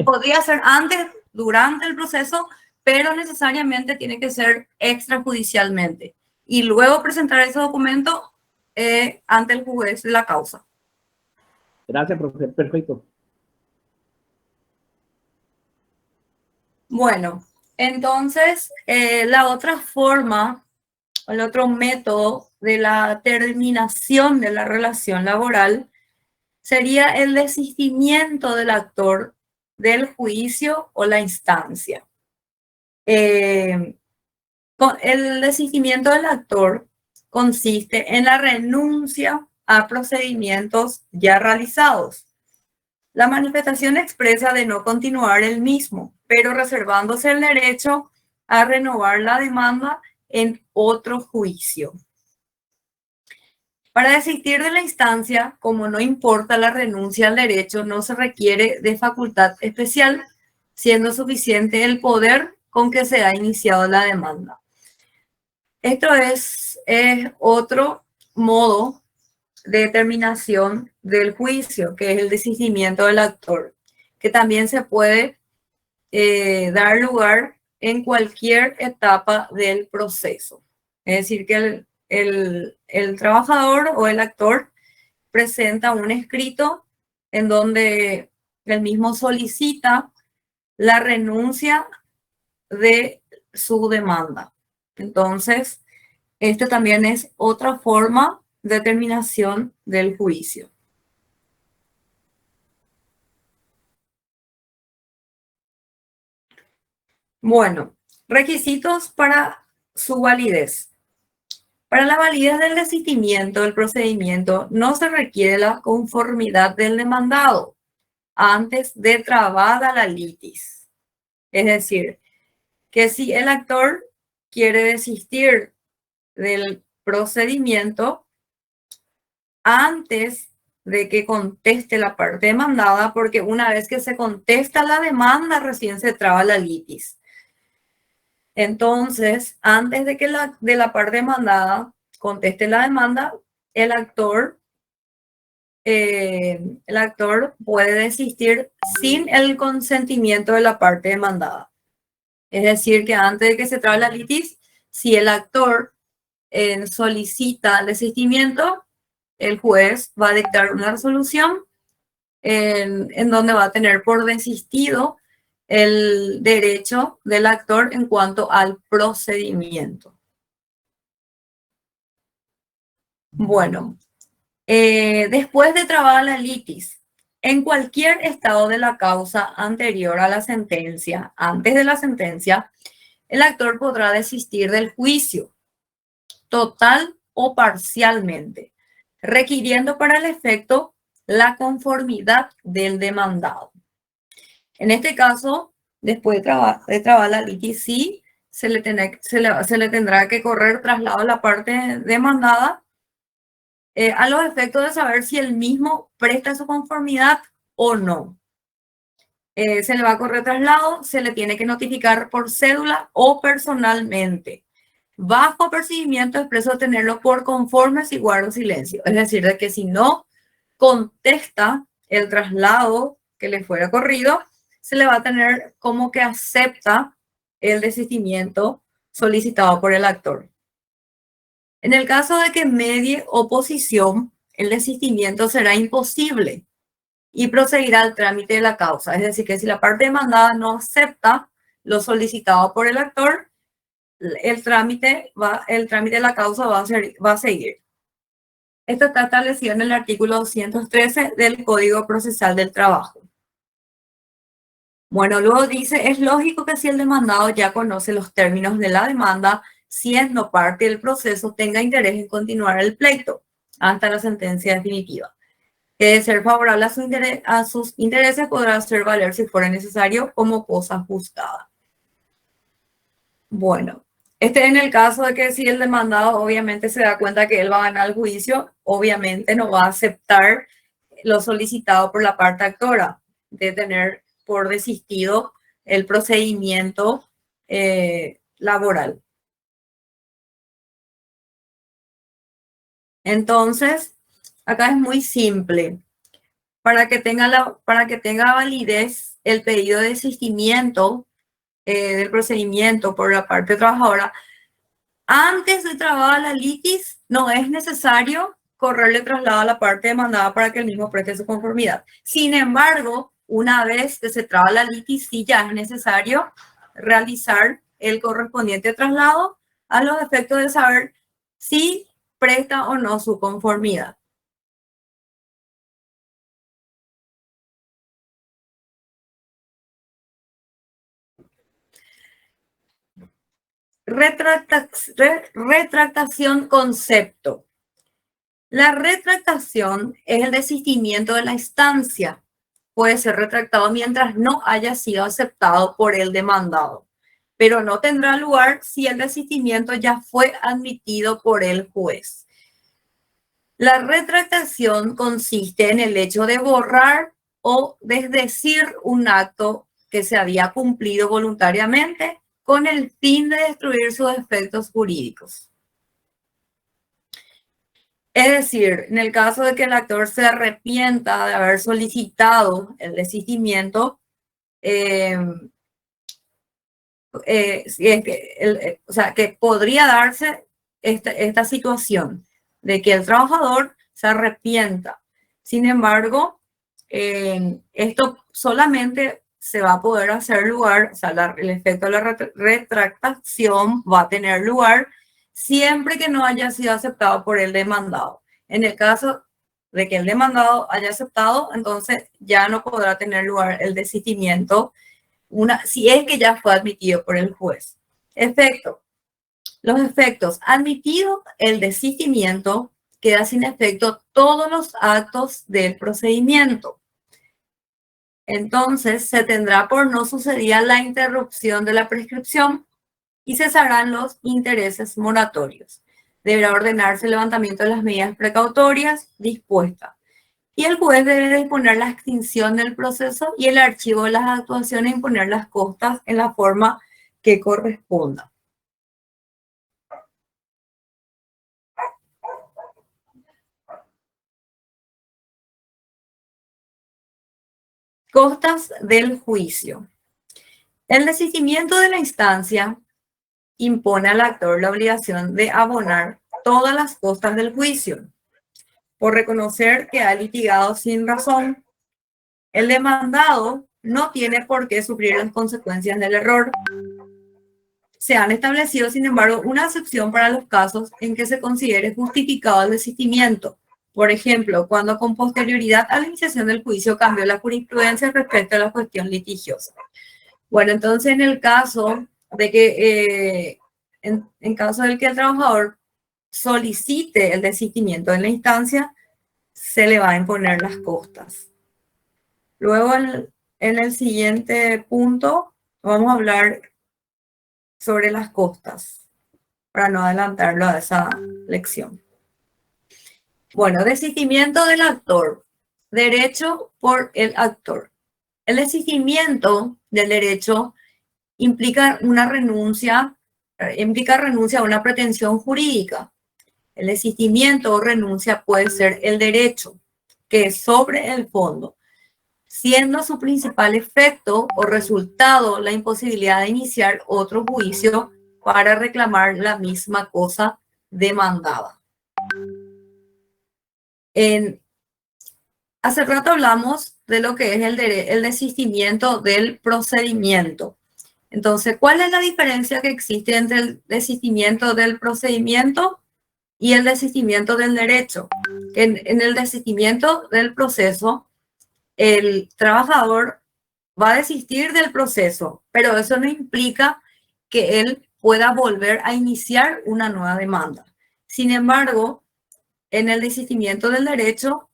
podría ser antes, durante el proceso, pero necesariamente tiene que ser extrajudicialmente. Y luego presentar ese documento ante el juez de la causa. Gracias, profe. Perfecto. Bueno, entonces la otra forma, el otro método de la terminación de la relación laboral sería el desistimiento del actor del juicio o la instancia. El desistimiento del actor consiste en la renuncia a procedimientos ya realizados. La manifestación expresa de no continuar el mismo, pero reservándose el derecho a renovar la demanda en otro juicio. Para desistir de la instancia, como no importa la renuncia al derecho, no se requiere de facultad especial, siendo suficiente el poder con que se ha iniciado la demanda. Esto es otro modo de terminación del juicio, que es el desistimiento del actor, que también se puede dar lugar en cualquier etapa del proceso. Es decir, que el trabajador o el actor presenta un escrito en donde el mismo solicita la renuncia de su demanda. Entonces, esto también es otra forma de terminación del juicio. Bueno, requisitos para su validez. Para la validez del desistimiento del procedimiento no se requiere la conformidad del demandado antes de trabada la litis. Es decir, que si el actor quiere desistir del procedimiento antes de que conteste la parte demandada, porque una vez que se contesta la demanda recién se traba la litis. Entonces, antes de que la parte demandada conteste la demanda, el actor puede desistir sin el consentimiento de la parte demandada. Es decir, que antes de que se trabe la litis, si el actor solicita el desistimiento, el juez va a dictar una resolución en donde va a tener por desistido el derecho del actor en cuanto al procedimiento. Bueno, después de trabada la litis, en cualquier estado de la causa anterior a la sentencia, antes de la sentencia, el actor podrá desistir del juicio, total o parcialmente, requiriendo para el efecto la conformidad del demandado. En este caso, después de trabar la litis, sí, se le tendrá que correr traslado a la parte demandada a los efectos de saber si el mismo presta su conformidad o no. Se le va a correr traslado, se le tiene que notificar por cédula o personalmente. Bajo percibimiento expreso de tenerlo por conforme si guarda silencio. Es decir, de que si no contesta el traslado que le fuera corrido, se le va a tener como que acepta el desistimiento solicitado por el actor. En el caso de que medie oposición, el desistimiento será imposible y procederá al trámite de la causa. Es decir, que si la parte demandada no acepta lo solicitado por el actor, el trámite de la causa va a seguir. Esto está establecido en el artículo 213 del Código Procesal del Trabajo. Bueno, luego dice, es lógico que si el demandado ya conoce los términos de la demanda, siendo parte del proceso, tenga interés en continuar el pleito hasta la sentencia definitiva. Que de ser favorable a sus intereses podrá hacer valer si fuera necesario como cosa juzgada. Bueno, en el caso de que si el demandado obviamente se da cuenta que él va a ganar el juicio, obviamente no va a aceptar lo solicitado por la parte actora de tener por desistido el procedimiento laboral. Entonces, acá es muy simple. Para que tenga validez el pedido de desistimiento del procedimiento por la parte trabajadora, antes de trabar la litis, no es necesario correrle traslado a la parte demandada para que el mismo preste su conformidad. Sin embargo, una vez que se traba la litis, sí ya es necesario realizar el correspondiente traslado a los efectos de saber si presta o no su conformidad. Retractación concepto. La retractación es el desistimiento de la instancia. Puede ser retractado mientras no haya sido aceptado por el demandado, pero no tendrá lugar si el desistimiento ya fue admitido por el juez. La retractación consiste en el hecho de borrar o desdecir un acto que se había cumplido voluntariamente con el fin de destruir sus efectos jurídicos. Es decir, en el caso de que el actor se arrepienta de haber solicitado el desistimiento, o sea, que podría darse esta situación de que el trabajador se arrepienta. Sin embargo, esto solamente se va a poder hacer lugar, o sea, el efecto de la retractación va a tener lugar siempre que no haya sido aceptado por el demandado. En el caso de que el demandado haya aceptado, entonces ya no podrá tener lugar el desistimiento si es que ya fue admitido por el juez. Efecto. Los efectos. Admitido el desistimiento, queda sin efecto todos los actos del procedimiento. Entonces, se tendrá por no sucedida la interrupción de la prescripción y cesarán los intereses moratorios. Deberá ordenarse el levantamiento de las medidas precautorias dispuestas. Y el juez debe disponer la extinción del proceso y el archivo de las actuaciones e imponer las costas en la forma que corresponda. Costas del juicio. El desistimiento de la instancia impone al actor la obligación de abonar todas las costas del juicio por reconocer que ha litigado sin razón. El demandado no tiene por qué sufrir las consecuencias del error. Se han establecido, sin embargo, una excepción para los casos en que se considere justificado el desistimiento. Por ejemplo, cuando con posterioridad a la iniciación del juicio cambió la jurisprudencia respecto a la cuestión litigiosa. Bueno, entonces en el caso de que, en caso del que el trabajador solicite el desistimiento en la instancia, se le va a imponer las costas. Luego, en el siguiente punto, vamos a hablar sobre las costas, para no adelantarlo a esa lección. Bueno, desistimiento del actor. Derecho por el actor. El desistimiento del derecho implica renuncia a una pretensión jurídica. El desistimiento o renuncia puede ser el derecho, que es sobre el fondo, siendo su principal efecto o resultado la imposibilidad de iniciar otro juicio para reclamar la misma cosa demandada. Hace rato hablamos de lo que es el desistimiento del procedimiento. Entonces, ¿cuál es la diferencia que existe entre el desistimiento del procedimiento y el desistimiento del derecho? En el desistimiento del proceso, el trabajador va a desistir del proceso, pero eso no implica que él pueda volver a iniciar una nueva demanda. Sin embargo, en el desistimiento del derecho,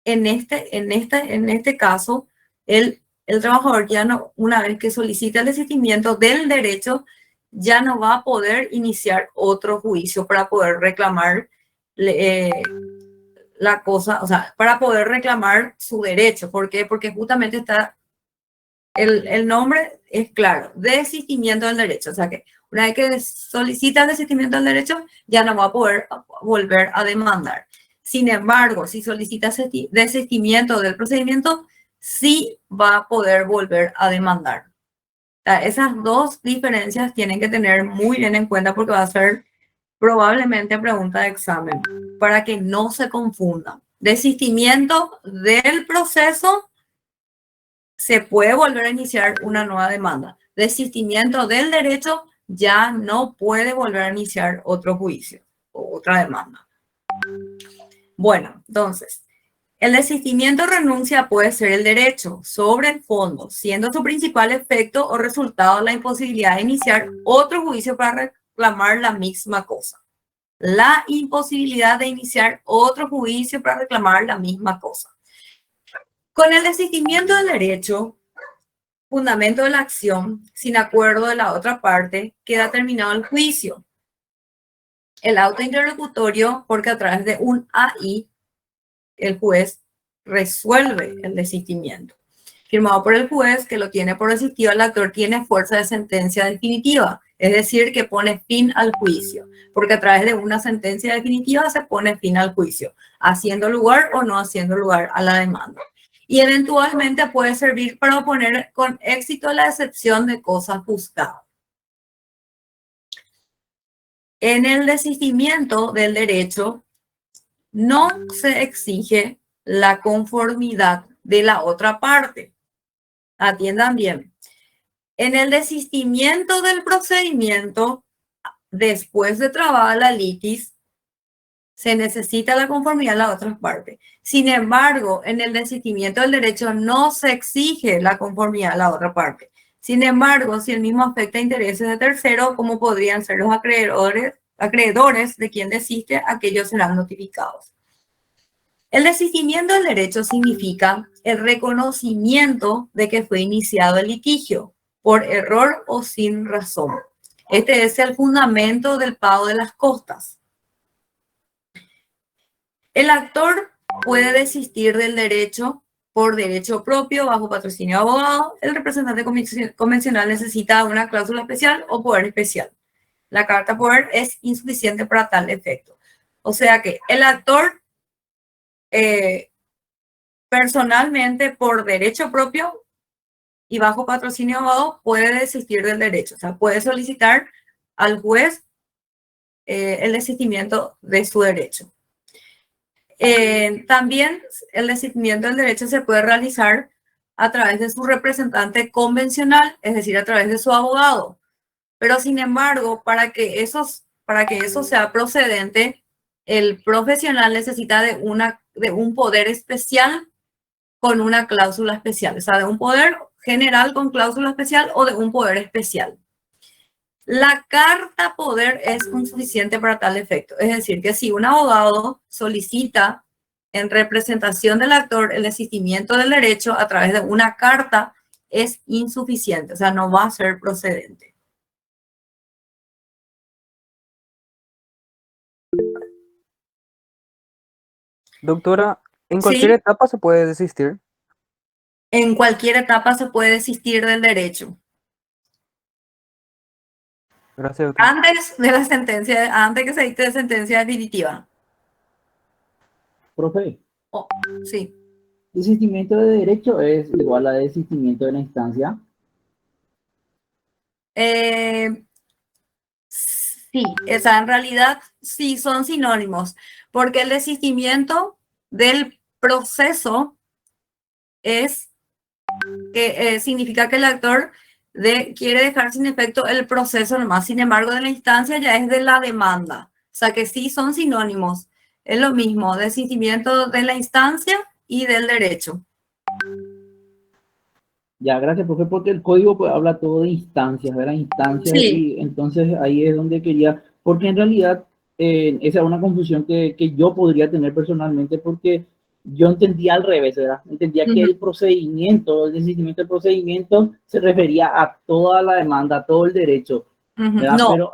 en este caso, el trabajador ya no, una vez que solicita el desistimiento del derecho, ya no va a poder iniciar otro juicio para poder reclamar la cosa, o sea, para poder reclamar su derecho. ¿Por qué? Porque justamente está, el nombre es claro, desistimiento del derecho. O sea que una vez que solicita el desistimiento del derecho, ya no va a poder volver a demandar. Sin embargo, si solicita desistimiento del procedimiento, sí va a poder volver a demandar. O sea, esas dos diferencias tienen que tener muy bien en cuenta porque va a ser probablemente pregunta de examen para que no se confunda. Desistimiento del proceso, se puede volver a iniciar una nueva demanda. Desistimiento del derecho, ya no puede volver a iniciar otro juicio o otra demanda. Bueno, entonces, el desistimiento o renuncia puede ser el derecho sobre el fondo, siendo su principal efecto o resultado la imposibilidad de iniciar otro juicio para reclamar la misma cosa. La imposibilidad de iniciar otro juicio para reclamar la misma cosa. Con el desistimiento del derecho, fundamento de la acción, sin acuerdo de la otra parte, queda terminado el juicio. El auto interlocutorio, porque a través de un AI, el juez resuelve el desistimiento. Firmado por el juez que lo tiene por desistido, el actor tiene fuerza de sentencia definitiva, es decir, que pone fin al juicio, porque a través de una sentencia definitiva se pone fin al juicio, haciendo lugar o no haciendo lugar a la demanda. Y eventualmente puede servir para oponer con éxito la excepción de cosa juzgada. En el desistimiento del derecho, no se exige la conformidad de la otra parte. Atiendan bien. En el desistimiento del procedimiento, después de trabada la litis, se necesita la conformidad de la otra parte. Sin embargo, en el desistimiento del derecho no se exige la conformidad de la otra parte. Sin embargo, si el mismo afecta intereses de tercero, como podrían ser los acreedores de quien desiste, aquellos serán notificados. El desistimiento del derecho significa el reconocimiento de que fue iniciado el litigio por error o sin razón. Este es el fundamento del pago de las costas. El actor puede desistir del derecho por derecho propio bajo patrocinio de abogado. El representante convencional necesita una cláusula especial o poder especial. La carta poder es insuficiente para tal efecto. O sea que el actor personalmente por derecho propio y bajo patrocinio de abogado puede desistir del derecho. O sea, puede solicitar al juez el desistimiento de su derecho. También el desistimiento del derecho se puede realizar a través de su representante convencional, es decir, a través de su abogado. Pero sin embargo, para que eso sea procedente, el profesional necesita de un poder especial con una cláusula especial, o sea, de un poder general con cláusula especial o de un poder especial. La carta poder es insuficiente para tal efecto. Es decir, que si un abogado solicita en representación del actor el desistimiento del derecho a través de una carta, es insuficiente, o sea, no va a ser procedente. Doctora, ¿en cualquier etapa se puede desistir? En cualquier etapa se puede desistir del derecho. Gracias, doctora. Antes de la sentencia, antes que se dicte sentencia definitiva. Profe. Sí. ¿Desistimiento de derecho es igual a desistimiento de la instancia? Sí, o sea, en realidad sí son sinónimos, porque el desistimiento del proceso es que significa que el actor quiere dejar sin efecto el proceso nomás. Sin embargo, de la instancia ya es de la demanda. O sea que sí son sinónimos. Es lo mismo, desistimiento de la instancia y del derecho. Ya, gracias, profe, porque el código pues, habla todo de instancias, ¿verdad? Instancias, Sí. y entonces ahí es donde quería, porque en realidad esa es una confusión que yo podría tener personalmente, porque yo entendía al revés, ¿verdad? Entendía que el procedimiento, el desistimiento del procedimiento se refería a toda la demanda, a todo el derecho, ¿verdad? No, Pero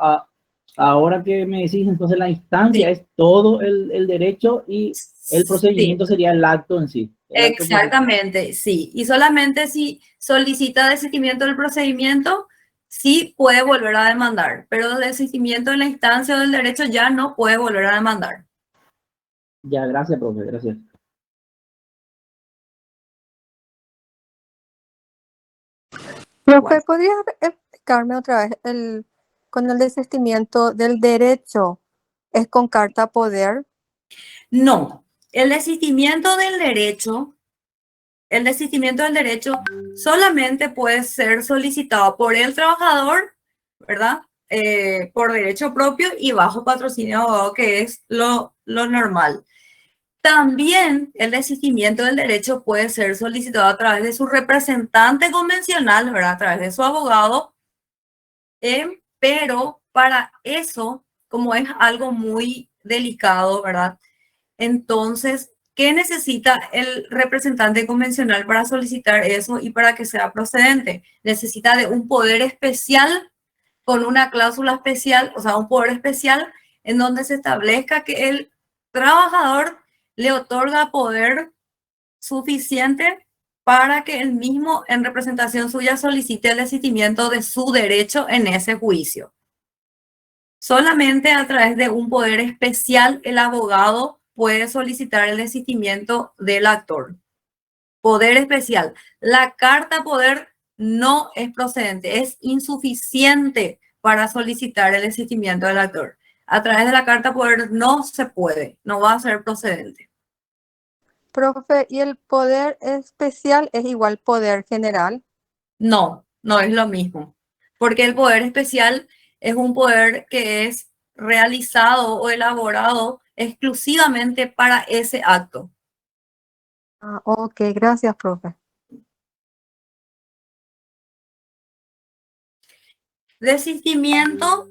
ahora que me decís, entonces la instancia sí, es todo el derecho y el sí. procedimiento sería el acto en sí. El acto Exactamente, sí. Y solamente si solicita desistimiento del procedimiento, sí puede volver a demandar, pero desistimiento de la instancia o del derecho ya no puede volver a demandar. Ya, gracias, profe, gracias. Profe, ¿podrías explicarme otra vez con el desistimiento del derecho? ¿Es con carta poder? No, el desistimiento del derecho solamente puede ser solicitado por el trabajador, ¿verdad? Por derecho propio y bajo patrocinio de abogado, que es lo normal. También el desistimiento del derecho puede ser solicitado a través de su representante convencional, ¿verdad? A través de su abogado, pero para eso, como es algo muy delicado, ¿verdad? Entonces, ¿qué necesita el representante convencional para solicitar eso y para que sea procedente? Necesita de un poder especial con una cláusula especial, o sea, un poder especial en donde se establezca que el trabajador le otorga poder suficiente para que él mismo, en representación suya, solicite el desistimiento de su derecho en ese juicio. Solamente a través de un poder especial el abogado puede solicitar el desistimiento del actor. Poder especial. La carta poder no es procedente, es insuficiente para solicitar el desistimiento del actor. A través de la carta poder no se puede, no va a ser procedente. Profe, ¿y el poder especial es igual poder general? No, no es lo mismo, porque el poder especial es un poder que es realizado o elaborado exclusivamente para ese acto. Ah, ok, gracias, profe. Desistimiento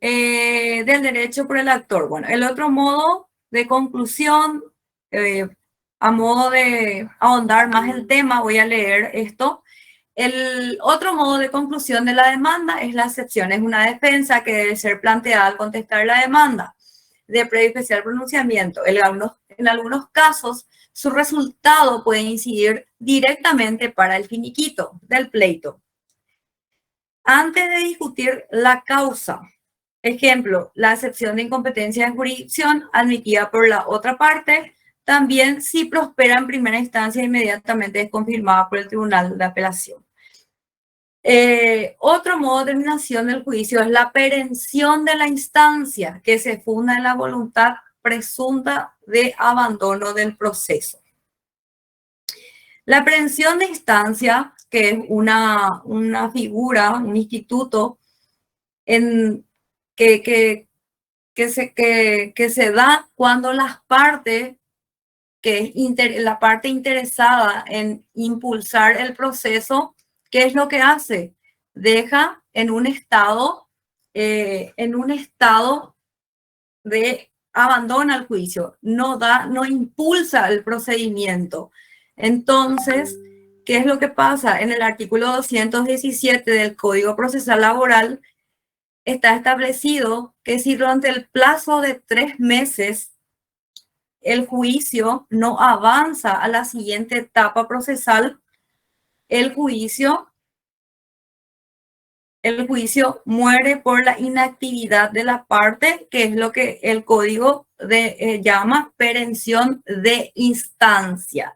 del derecho por el actor. Bueno, el otro modo de conclusión, a modo de ahondar más el tema, voy a leer esto. El otro modo de conclusión de la demanda es la excepción. Es una defensa que debe ser planteada al contestar la demanda de previo especial pronunciamiento. En algunos casos, su resultado puede incidir directamente para el finiquito del pleito. Antes de discutir la causa, ejemplo, la excepción de incompetencia de jurisdicción admitida por la otra parte, también si prospera en primera instancia inmediatamente es confirmada por el Tribunal de Apelación. Otro modo de terminación del juicio es la perención de la instancia, que se funda en la voluntad presunta de abandono del proceso. La perención de instancia, que es una figura, un instituto que se da cuando las partes, que es la parte interesada en impulsar el proceso, ¿qué es lo que hace? Deja en un estado de abandona el juicio, no impulsa el procedimiento. Entonces, ¿qué es lo que pasa? En el artículo 217 del Código Procesal Laboral está establecido que si durante el plazo de 3 meses el juicio no avanza a la siguiente etapa procesal, el juicio muere por la inactividad de la parte, que es lo que el código llama perención de instancia.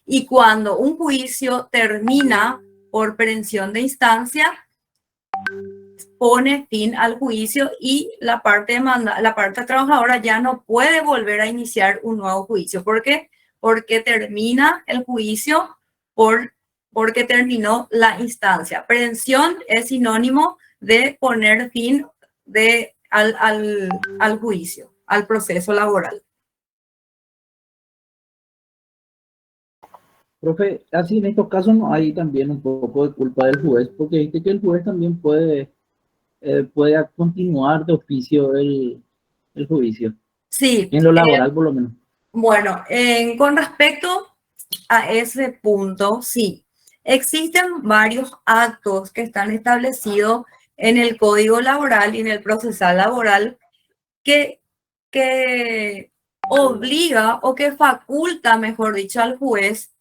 Y cuando un juicio termina por perención de instancia, pone fin al juicio y la parte trabajadora ya no puede volver a iniciar un nuevo juicio. ¿Por qué? Porque termina el juicio porque terminó la instancia. Perención es sinónimo de poner fin al juicio, al proceso laboral. Profe, así en estos casos no hay también un poco de culpa del juez, porque viste que el juez también puede continuar de oficio el juicio, Sí, en lo laboral por lo menos. bueno, con respecto a ese punto, sí, existen varios actos que están establecidos en el Código Laboral y en el Procesal Laboral que obliga o que faculta, mejor dicho, al juez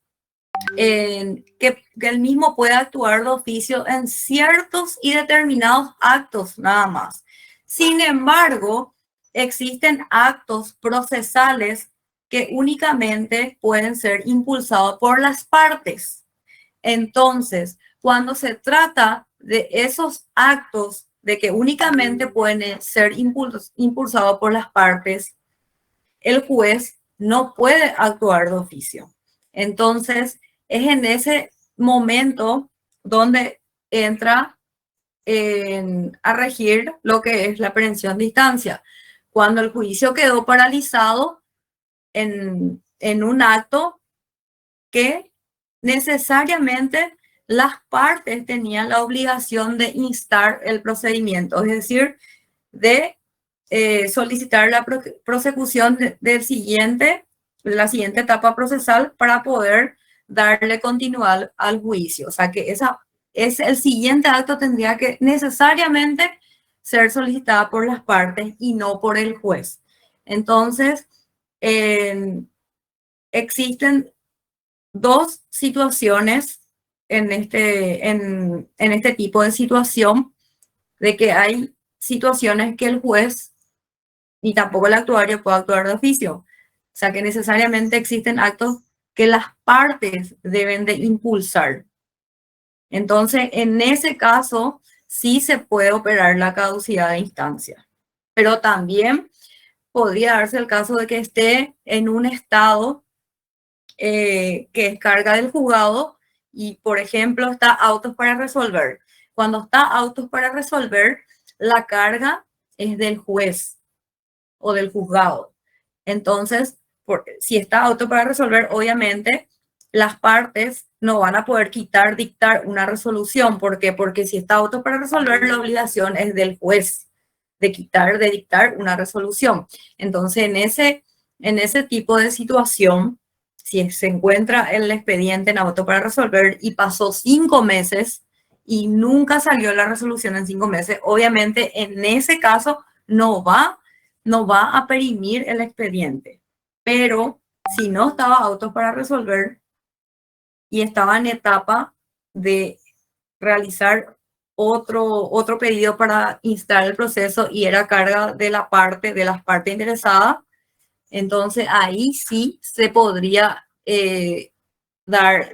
que él mismo pueda actuar de oficio en ciertos y determinados actos nada más. Sin embargo, existen actos procesales que únicamente pueden ser impulsados por las partes. Entonces, cuando se trata de esos actos de que únicamente pueden ser impulsados por las partes, el juez no puede actuar de oficio. Entonces, es en ese momento donde entra a regir lo que es la aprehensión de instancia. Cuando el juicio quedó paralizado en un acto que necesariamente las partes tenían la obligación de instar el procedimiento, es decir, de solicitar la prosecución de la siguiente etapa procesal para poder darle continuidad al juicio. O sea que el siguiente acto tendría que necesariamente ser solicitada por las partes y no por el juez. Entonces, existen dos situaciones en este tipo de situación, de que hay situaciones que el juez ni tampoco el actuario puede actuar de oficio. O sea que necesariamente existen actos que las partes deben de impulsar. Entonces, en ese caso, sí se puede operar la caducidad de instancia. Pero también podría darse el caso de que esté en un estado que es carga del juzgado y, por ejemplo, está autos para resolver. Cuando está autos para resolver, la carga es del juez o del juzgado. Entonces, si está auto para resolver, obviamente las partes no van a poder dictar una resolución. ¿Por qué? Porque si está auto para resolver, la obligación es del juez de dictar una resolución. Entonces, en ese tipo de situación, si se encuentra el expediente en auto para resolver y pasó 5 meses y nunca salió la resolución en 5 meses, obviamente en ese caso no va a perimir el expediente. Pero si no estaba auto para resolver y estaba en etapa de realizar otro pedido para instar el proceso y era carga de las partes interesadas, entonces ahí sí se podría dar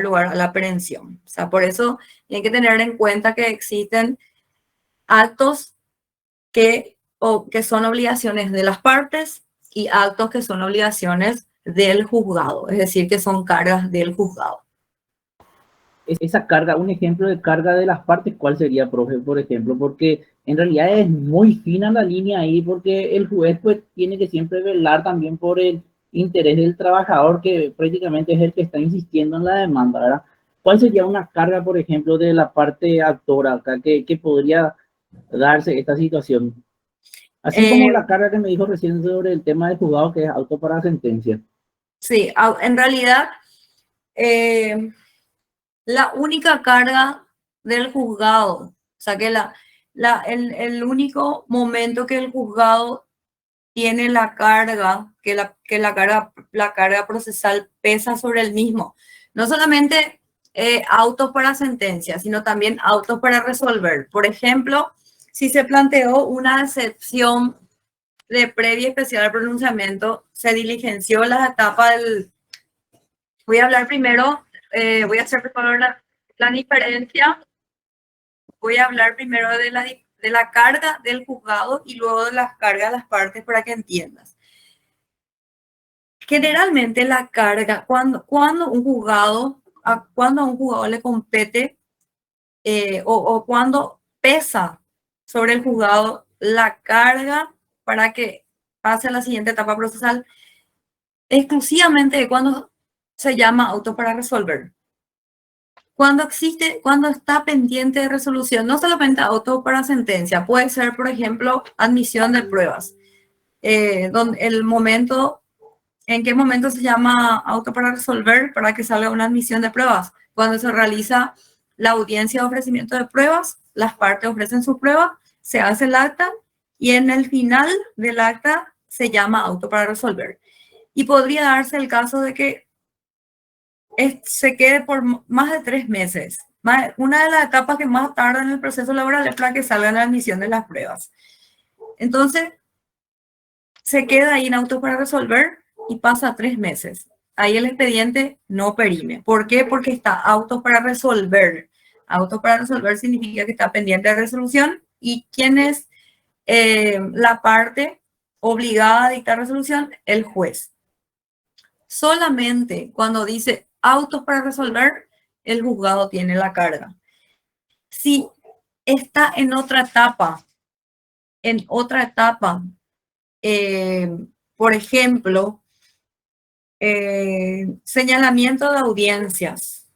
lugar a la aprehensión. O sea, por eso hay que tener en cuenta que existen actos que son obligaciones de las partes y actos que son obligaciones del juzgado, es decir, que son cargas del juzgado. Esa carga, un ejemplo de carga de las partes, ¿cuál sería, profe, por ejemplo? Porque en realidad es muy fina la línea ahí, porque el juez pues tiene que siempre velar también por el interés del trabajador, que prácticamente es el que está insistiendo en la demanda, ¿verdad? ¿Cuál sería una carga, por ejemplo, de la parte actora acá que podría darse esta situación? Así como la carga que me dijo recién sobre el tema del juzgado, que es auto para sentencia. Sí, en realidad, la única carga del juzgado, o sea que el único momento que el juzgado tiene la carga, que la carga procesal pesa sobre el mismo, no solamente autos para sentencia, sino también autos para resolver. Por ejemplo, si se planteó una excepción de previa especial pronunciamiento, se diligenció las etapas del... Voy a hablar primero, voy a hacer por favor la diferencia. Voy a hablar primero de la carga del juzgado y luego de las cargas de las partes para que entiendas. Generalmente la carga, cuando a un juzgado le compete o cuando pesa sobre el juzgado la carga para que pase a la siguiente etapa procesal, exclusivamente cuando se llama auto para resolver. Cuando está pendiente de resolución, no solamente auto para sentencia, puede ser, por ejemplo, admisión de pruebas. ¿En qué momento se llama auto para resolver? Para que salga una admisión de pruebas. Cuando se realiza la audiencia de ofrecimiento de pruebas, las partes ofrecen su prueba, se hace el acta y en el final del acta se llama auto para resolver. Y podría darse el caso de que se quede por más de 3 meses. Una de las etapas que más tarda en el proceso laboral es para que salga la admisión de las pruebas. Entonces, se queda ahí en auto para resolver y pasa 3 meses. Ahí el expediente no perime. ¿Por qué? Porque está auto para resolver. Auto para resolver significa que está pendiente de resolución. ¿Y quién es la parte obligada a dictar resolución? El juez. Solamente cuando dice autos para resolver, el juzgado tiene la carga. Si está en otra etapa, por ejemplo, señalamiento de audiencias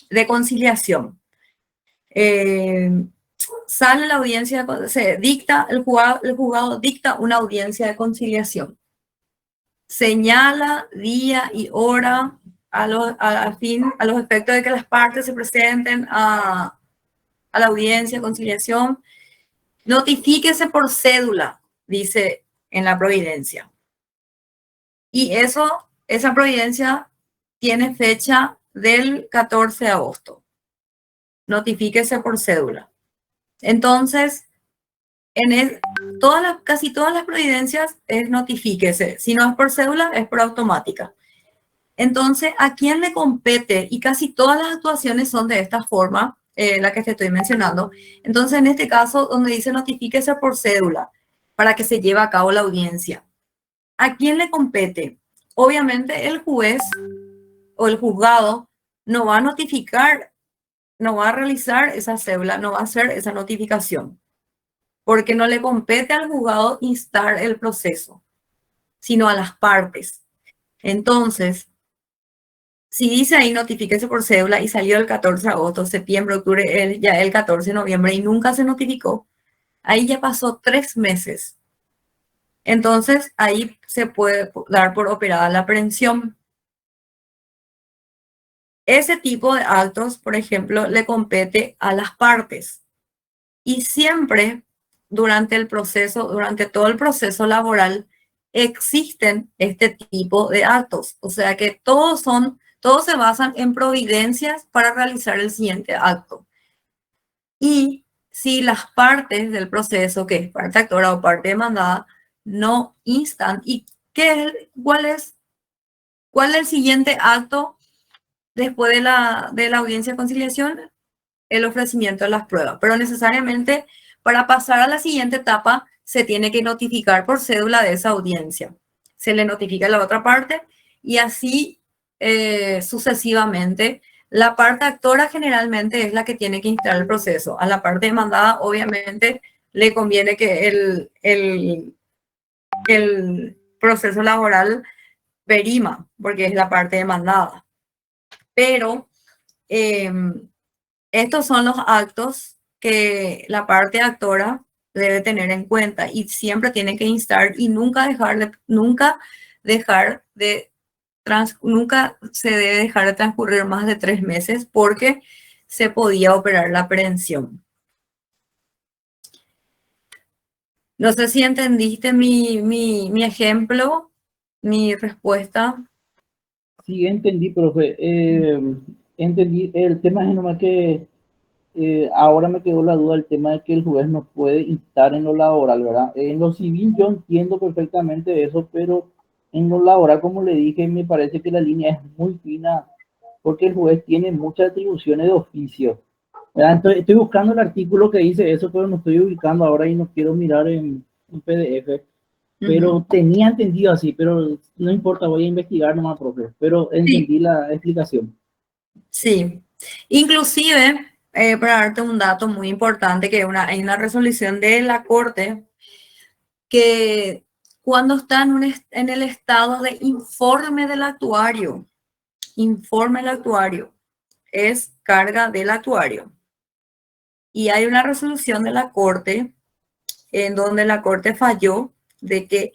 de conciliación. Sale la audiencia, se dicta, el juzgado dicta una audiencia de conciliación. Señala día y hora a los efectos de que las partes se presenten a la audiencia de conciliación. Notifíquese por cédula, dice en la providencia. Y esa providencia tiene fecha del 14 de agosto. Notifíquese por cédula. Entonces, casi todas las providencias es notifíquese. Si no es por cédula, es por automática. Entonces, ¿a quién le compete? Y casi todas las actuaciones son de esta forma, la que te estoy mencionando. Entonces, en este caso, donde dice notifíquese por cédula, para que se lleve a cabo la audiencia. ¿A quién le compete? Obviamente, el juez o el juzgado no va a notificar, no va a realizar esa cédula, no va a hacer esa notificación, porque no le compete al juzgado instar el proceso, sino a las partes. Entonces, si dice ahí notifíquese por cédula y salió el 14 de agosto, septiembre, octubre, ya el 14 de noviembre y nunca se notificó, ahí ya pasó 3 meses. Entonces, ahí se puede dar por operada la aprehensión. Ese tipo de actos, por ejemplo, le compete a las partes. Y siempre durante todo el proceso laboral, existen este tipo de actos. O sea que todos se basan en providencias para realizar el siguiente acto. Y si las partes del proceso, que es parte actora o parte demandada, no instan, ¿y cuál es el siguiente acto después de la audiencia de conciliación? El ofrecimiento de las pruebas. Pero necesariamente para pasar a la siguiente etapa se tiene que notificar por cédula de esa audiencia. Se le notifica a la otra parte y así sucesivamente. La parte actora generalmente es la que tiene que instar el proceso. A la parte demandada obviamente le conviene que el proceso laboral perima, porque es la parte demandada. Pero estos son los actos que la parte actora debe tener en cuenta y siempre tiene que instar y nunca se debe dejar de transcurrir más de 3 meses porque se podía operar la aprehensión. No sé si entendiste mi ejemplo, mi respuesta. Sí, entendí, profe. Entendí. El tema es nomás que ahora me quedó la duda, el tema de que el juez no puede instar en lo laboral, ¿verdad? En lo civil yo entiendo perfectamente eso, pero en lo laboral, como le dije, me parece que la línea es muy fina porque el juez tiene muchas atribuciones de oficio, ¿verdad? Entonces, estoy buscando el artículo que dice eso, pero no estoy ubicando ahora y no quiero mirar en PDF. Pero tenía entendido así, pero no importa, voy a investigar nomás, profe. Pero entendí la explicación. Sí, inclusive, para darte un dato muy importante, que hay una resolución de la Corte que cuando está en el estado de informe del actuario. Informe del actuario es carga del actuario. Y hay una resolución de la Corte en donde la Corte falló de que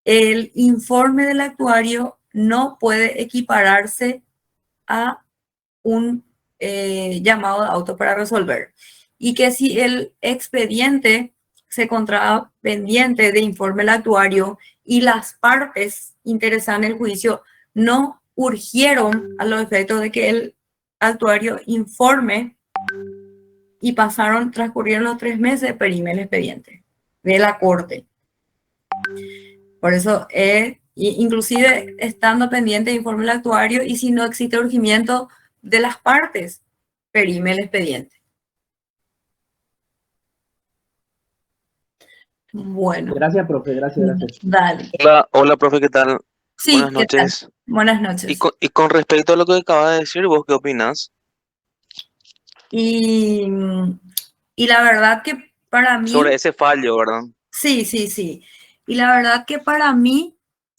el informe del actuario no puede equipararse a un llamado de auto para resolver. Y que si el expediente se encontraba pendiente de informe del actuario y las partes interesadas en el juicio no urgieron a los efectos de que el actuario informe y transcurrieron los 3 meses, perime el expediente de la Corte. Por eso, inclusive estando pendiente de informe del actuario y si no existe urgimiento de las partes, perime el expediente. Bueno. Gracias, profe, gracias. Dale. Hola, profe, ¿qué tal? Sí, Buenas noches. ¿qué tal? Buenas noches. Y con respecto a lo que acabas de decir, ¿vos qué opinás? Y la verdad que para mí... Sobre ese fallo, ¿verdad? Sí. Y la verdad que para mí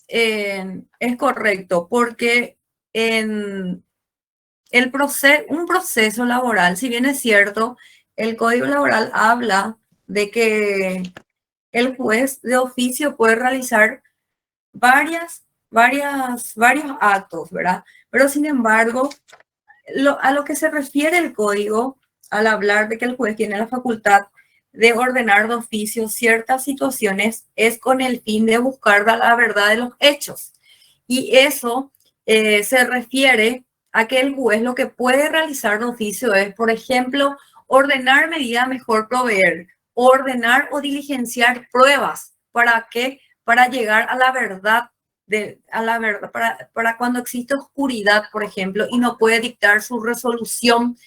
es correcto, porque en un proceso laboral, si bien es cierto, el Código Laboral habla de que el juez de oficio puede realizar varios actos, ¿verdad? Pero sin embargo, a lo que se refiere el código, al hablar de que el juez tiene la facultad de ordenar de oficio ciertas situaciones, es con el fin de buscar la verdad de los hechos. Y eso se refiere a que el juez lo que puede realizar de oficio es, por ejemplo, ordenar medida mejor proveer, ordenar o diligenciar pruebas. ¿Para qué? Para llegar a la verdad, para cuando existe oscuridad, por ejemplo, y no puede dictar su resolución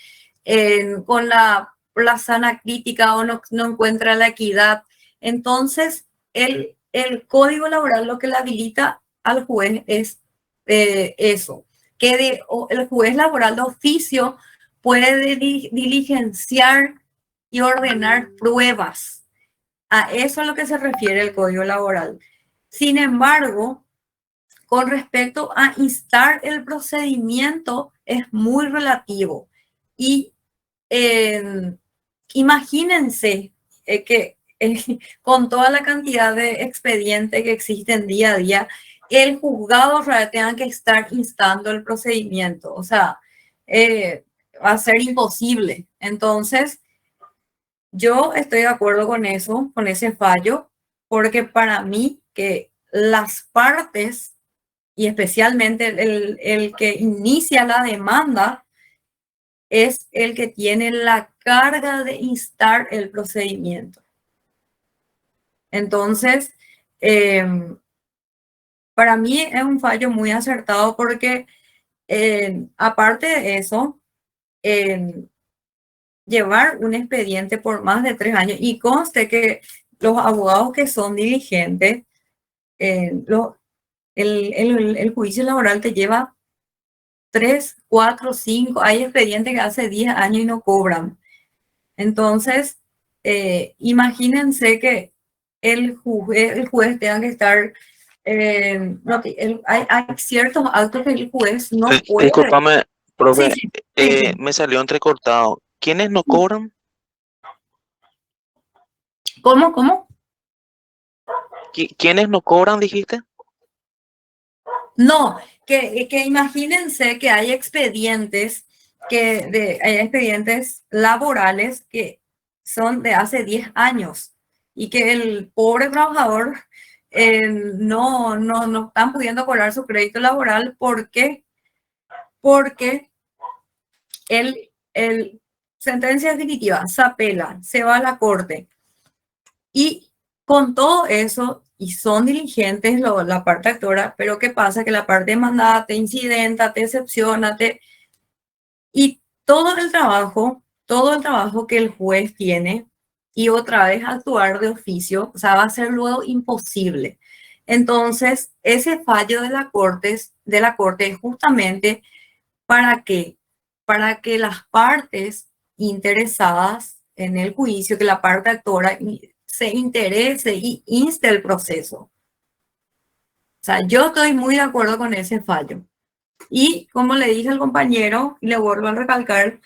con la sana crítica o no encuentra la equidad. Entonces, el Código Laboral lo que le habilita al juez es eso, que el juez laboral de oficio puede diligenciar y ordenar pruebas. A eso es a lo que se refiere el Código Laboral. Sin embargo, con respecto a instar el procedimiento, es muy relativo. Y imagínense que con toda la cantidad de expedientes que existen día a día, el juzgado tenga que estar instando el procedimiento. O sea, va a ser imposible. Entonces, yo estoy de acuerdo con eso, con ese fallo, porque para mí que las partes, y especialmente el que inicia la demanda, es el que tiene la carga de instar el procedimiento. Entonces, para mí es un fallo muy acertado porque, aparte de eso, llevar un expediente por más de 3 años, y conste que los abogados que son diligentes, el juicio laboral te lleva 3, 4, 5, hay expedientes que hace 10 años y no cobran. Entonces, imagínense que el juez tenga que estar, hay ciertos actos que el juez no puede. Discúlpame, profe, Sí. me salió entrecortado. ¿Quiénes no cobran? ¿Cómo? ¿Quiénes no cobran, dijiste? No, que imagínense que hay expedientes hay expedientes laborales que son de hace 10 años y que el pobre trabajador no están pudiendo cobrar su crédito laboral. ¿Por qué? Porque el sentencia definitiva se apela, se va a la corte, y con todo eso, y son diligentes la parte actora, pero ¿qué pasa? Que la parte demandada te incidenta, te excepciona, y todo el trabajo que el juez tiene, y otra vez actuar de oficio, o sea, va a ser luego imposible. Entonces, ese fallo de la corte es justamente ¿para qué? Para que las partes interesadas en el juicio, que la parte actora se interese y inste el proceso. sea, yo estoy muy de acuerdo con ese fallo. Y como le dije al compañero, y le vuelvo a recalcar,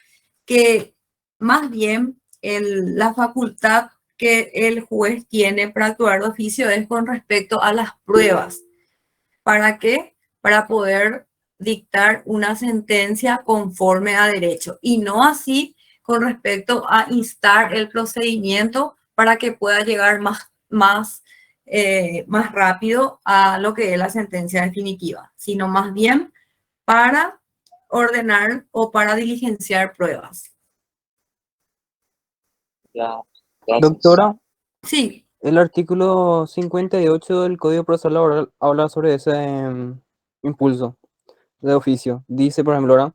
que más bien la facultad que el juez tiene para actuar de oficio es con respecto a las pruebas. ¿Para qué? Para poder dictar una sentencia conforme a derecho y no así con respecto a instar el procedimiento para que pueda llegar más rápido a lo que es la sentencia definitiva, sino más bien para ordenar o para diligenciar pruebas. Doctora, Sí, el artículo 58 del Código Procesal Laboral habla sobre ese impulso de oficio. Dice, por ejemplo, ¿verdad?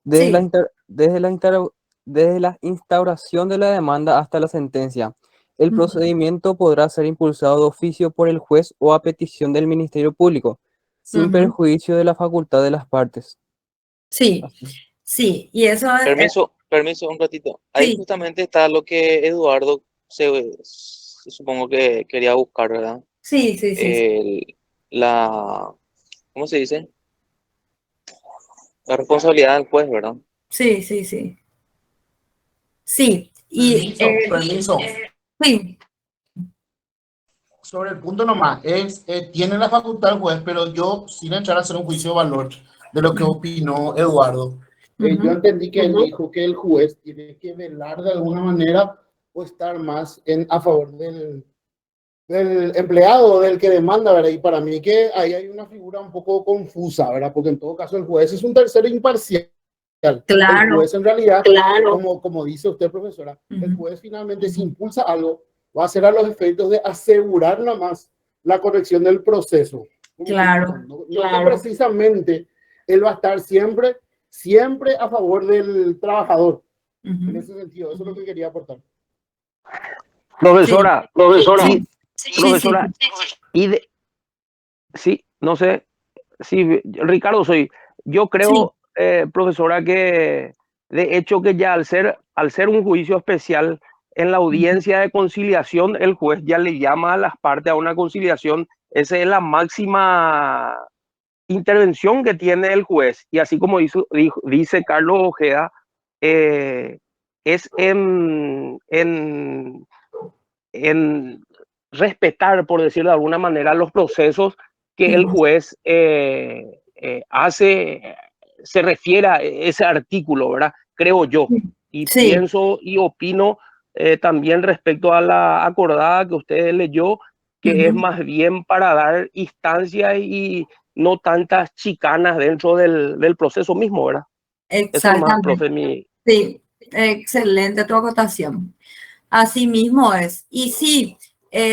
Desde la, sí, desde la instauración de la demanda hasta la sentencia, el ujú, procedimiento podrá ser impulsado de oficio por el juez o a petición del Ministerio Público, sin ujú, perjuicio de la facultad de las partes. sí, Así. sí, y eso es, Permiso un ratito. Ahí sí, justamente está lo que Eduardo supongo que quería buscar, ¿verdad? sí, sí, sí, sí, El- la, ¿cómo se dice? La responsabilidad del juez, ¿verdad? sí, sí, sí, sí, y Permiso. sí, Sobre el punto nomás, tiene la facultad el juez, pero yo, sin entrar a hacer un juicio de valor de lo que opinó Eduardo, yo ujú, entendí que él dijo que el juez tiene que velar de alguna manera o estar más a favor del empleado, del que demanda, ¿verdad? Y para mí que ahí hay una figura un poco confusa, ¿verdad? Porque en todo caso el juez es un tercero imparcial. El claro, juez en realidad, como dice usted, profesora, el ujú, juez finalmente si impulsa algo, va a ser a los efectos de asegurar nada más la corrección del proceso. claro, No que precisamente él va a estar siempre a favor del trabajador. En ujú, ese sentido, eso es lo que quería aportar. sí, Profesora, sí, sí, sí, profesora, y sí, no sé, sí, Ricardo soy. Yo sí, creo, profesora, que de hecho que ya al ser un juicio especial en la ujú, audiencia de conciliación, el juez ya le llama a las partes a una conciliación. Esa es la máxima intervención que tiene el juez. Y así como dice Carlos Ojeda, eh, es en respetar, por decirlo de alguna manera, los procesos que el ujú, juez hace, se refiere a ese artículo, ¿verdad? Creo yo. Y sí, pienso y opino también respecto a la acordada que usted leyó, que es ujú, más bien para dar instancia y no tantas chicanas dentro del proceso mismo, ¿verdad? Eso nomás, exactamente, profe, mi... sí, excelente tu acotación. Así mismo es. Y sí,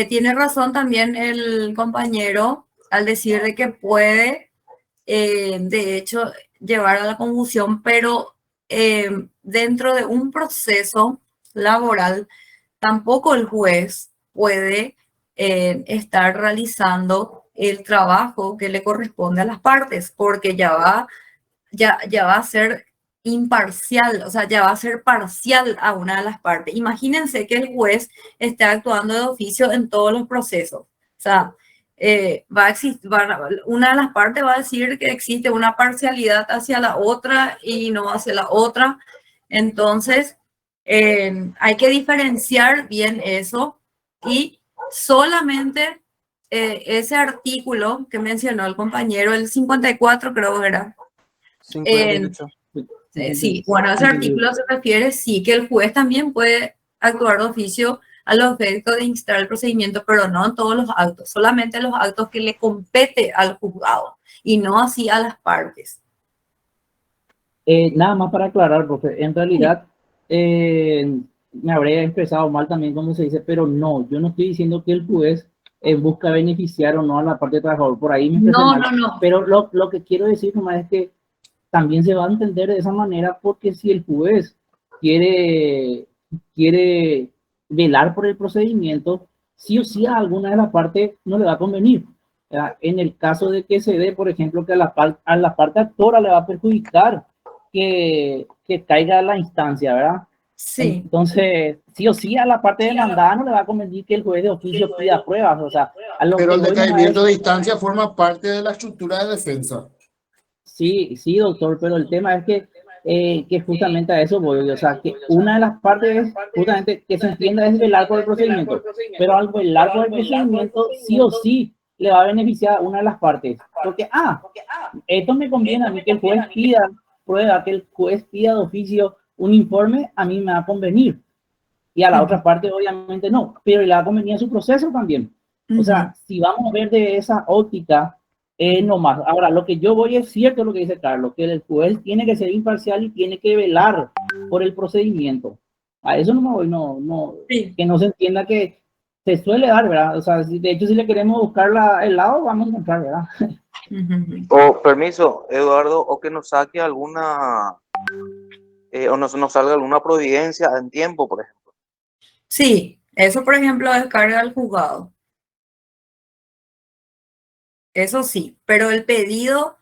tiene razón también el compañero al decir de que puede, de hecho, llevar a la confusión, pero dentro de un proceso laboral, tampoco el juez puede estar realizando el trabajo que le corresponde a las partes, porque ya va a ser imparcial, o sea, ya va a ser parcial a una de las partes. Imagínense que el juez esté actuando de oficio en todos los procesos. O sea, va a existir, una de las partes va a decir que existe una parcialidad hacia la otra y no hacia la otra. Entonces, hay que diferenciar bien eso y solamente ese artículo que mencionó el compañero, el 54 creo que era. 58. Sí, bueno, ese artículo se refiere, sí, que el juez también puede actuar de oficio a los efectos de instar el procedimiento, pero no en todos los actos, solamente los actos que le compete al juzgado y no así a las partes. Nada más para aclarar, profe, en Sí. realidad me habré expresado mal también como se dice, pero no, yo no estoy diciendo que el juez busca beneficiar o no a la parte de trabajador, por ahí me expresé No, mal, no, no. pero lo que quiero decir nomás es que también se va a entender de esa manera porque si el juez quiere velar por el procedimiento, sí o sí a alguna de las partes no le va a convenir. ¿Verdad? En el caso de que se dé, por ejemplo, que a la parte actora le va a perjudicar que caiga la instancia, ¿verdad? Sí. Entonces, sí o sí, a la parte demandada no le va a convenir que el juez de oficio pida pruebas. O sea, a lo Pero que el voy nomás decaimiento es- de instancia forma parte de la estructura de defensa. Sí, sí, doctor, pero el tema es que justamente a eso voy. O sea, que una de las partes es justamente que se entienda es velar por el procedimiento. Pero al velar por el procedimiento, sí o sí le va a beneficiar a una de las partes. Porque, esto me conviene a mí que el juez pida prueba, que el juez pida de oficio un informe, a mí me va a convenir. Y a la otra parte, obviamente, no. Pero le va a convenir a su proceso también. O sea, si vamos a ver de esa óptica, no más. Ahora, lo que yo voy es cierto lo que dice Carlos, que el juez tiene que ser imparcial y tiene que velar por el procedimiento. A eso no me voy, que no se entienda que se suele dar, ¿verdad? O sea, de hecho, si le queremos buscar el lado, vamos a encontrar, ¿verdad? O permiso, Eduardo, o que nos saque alguna, o nos salga alguna providencia en tiempo, por ejemplo. Sí, eso por ejemplo descarga al juzgado. Eso sí, pero el pedido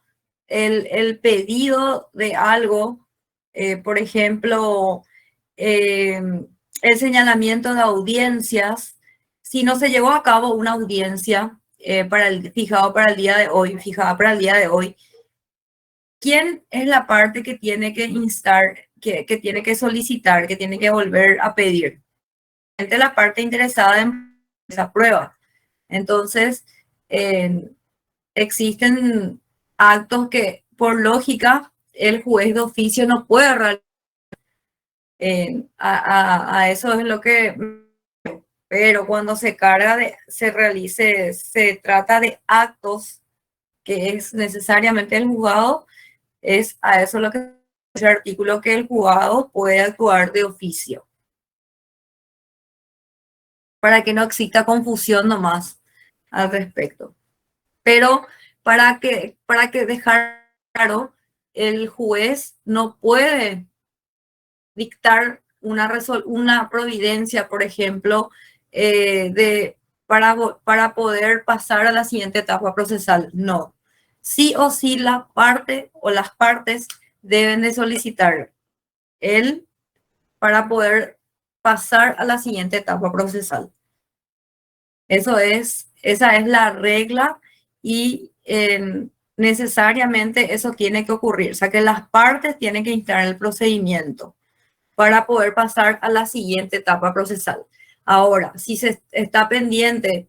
de algo, por ejemplo, el señalamiento de audiencias, si no se llevó a cabo una audiencia fijada para el día de hoy, ¿quién es la parte que tiene que instar, que tiene que solicitar, que tiene que volver a pedir? La parte interesada en esa prueba. Entonces, existen actos que, por lógica, el juez de oficio no puede realizar. A eso es lo que... Pero cuando se trata de actos que es necesariamente el juzgado, es a eso lo que es el artículo que el juzgado puede actuar de oficio. Para que no exista confusión nomás al respecto. Pero para que dejar claro, el juez no puede dictar una providencia, por ejemplo, para poder pasar a la siguiente etapa procesal. No. Sí o sí la parte o las partes deben de solicitar él para poder pasar a la siguiente etapa procesal. Esa es la regla y necesariamente eso tiene que ocurrir. O sea que las partes tienen que instar el procedimiento para poder pasar a la siguiente etapa procesal. Ahora, si se está pendiente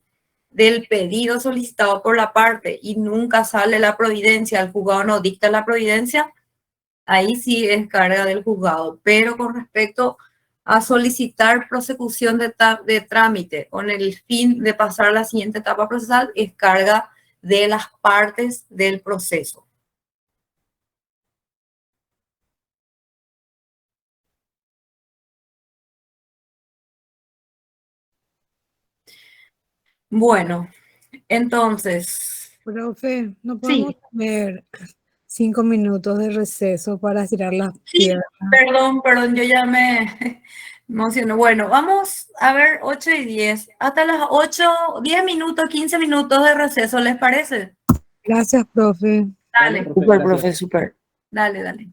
del pedido solicitado por la parte y nunca sale la providencia, el juzgado no dicta la providencia, ahí sí es carga del juzgado. Pero con respecto a solicitar prosecución de trámite con el fin de pasar a la siguiente etapa procesal, es carga de las partes del proceso. Bueno, entonces... Profe, ¿no podemos tener 5 minutos de receso para estirar las piernas? Perdón, yo ya me emociono. Bueno, vamos a ver 8:10. Hasta las 8, 10 minutos, 15 minutos de receso, ¿les parece? Gracias, profe. Dale. Súper, profe, súper. Dale.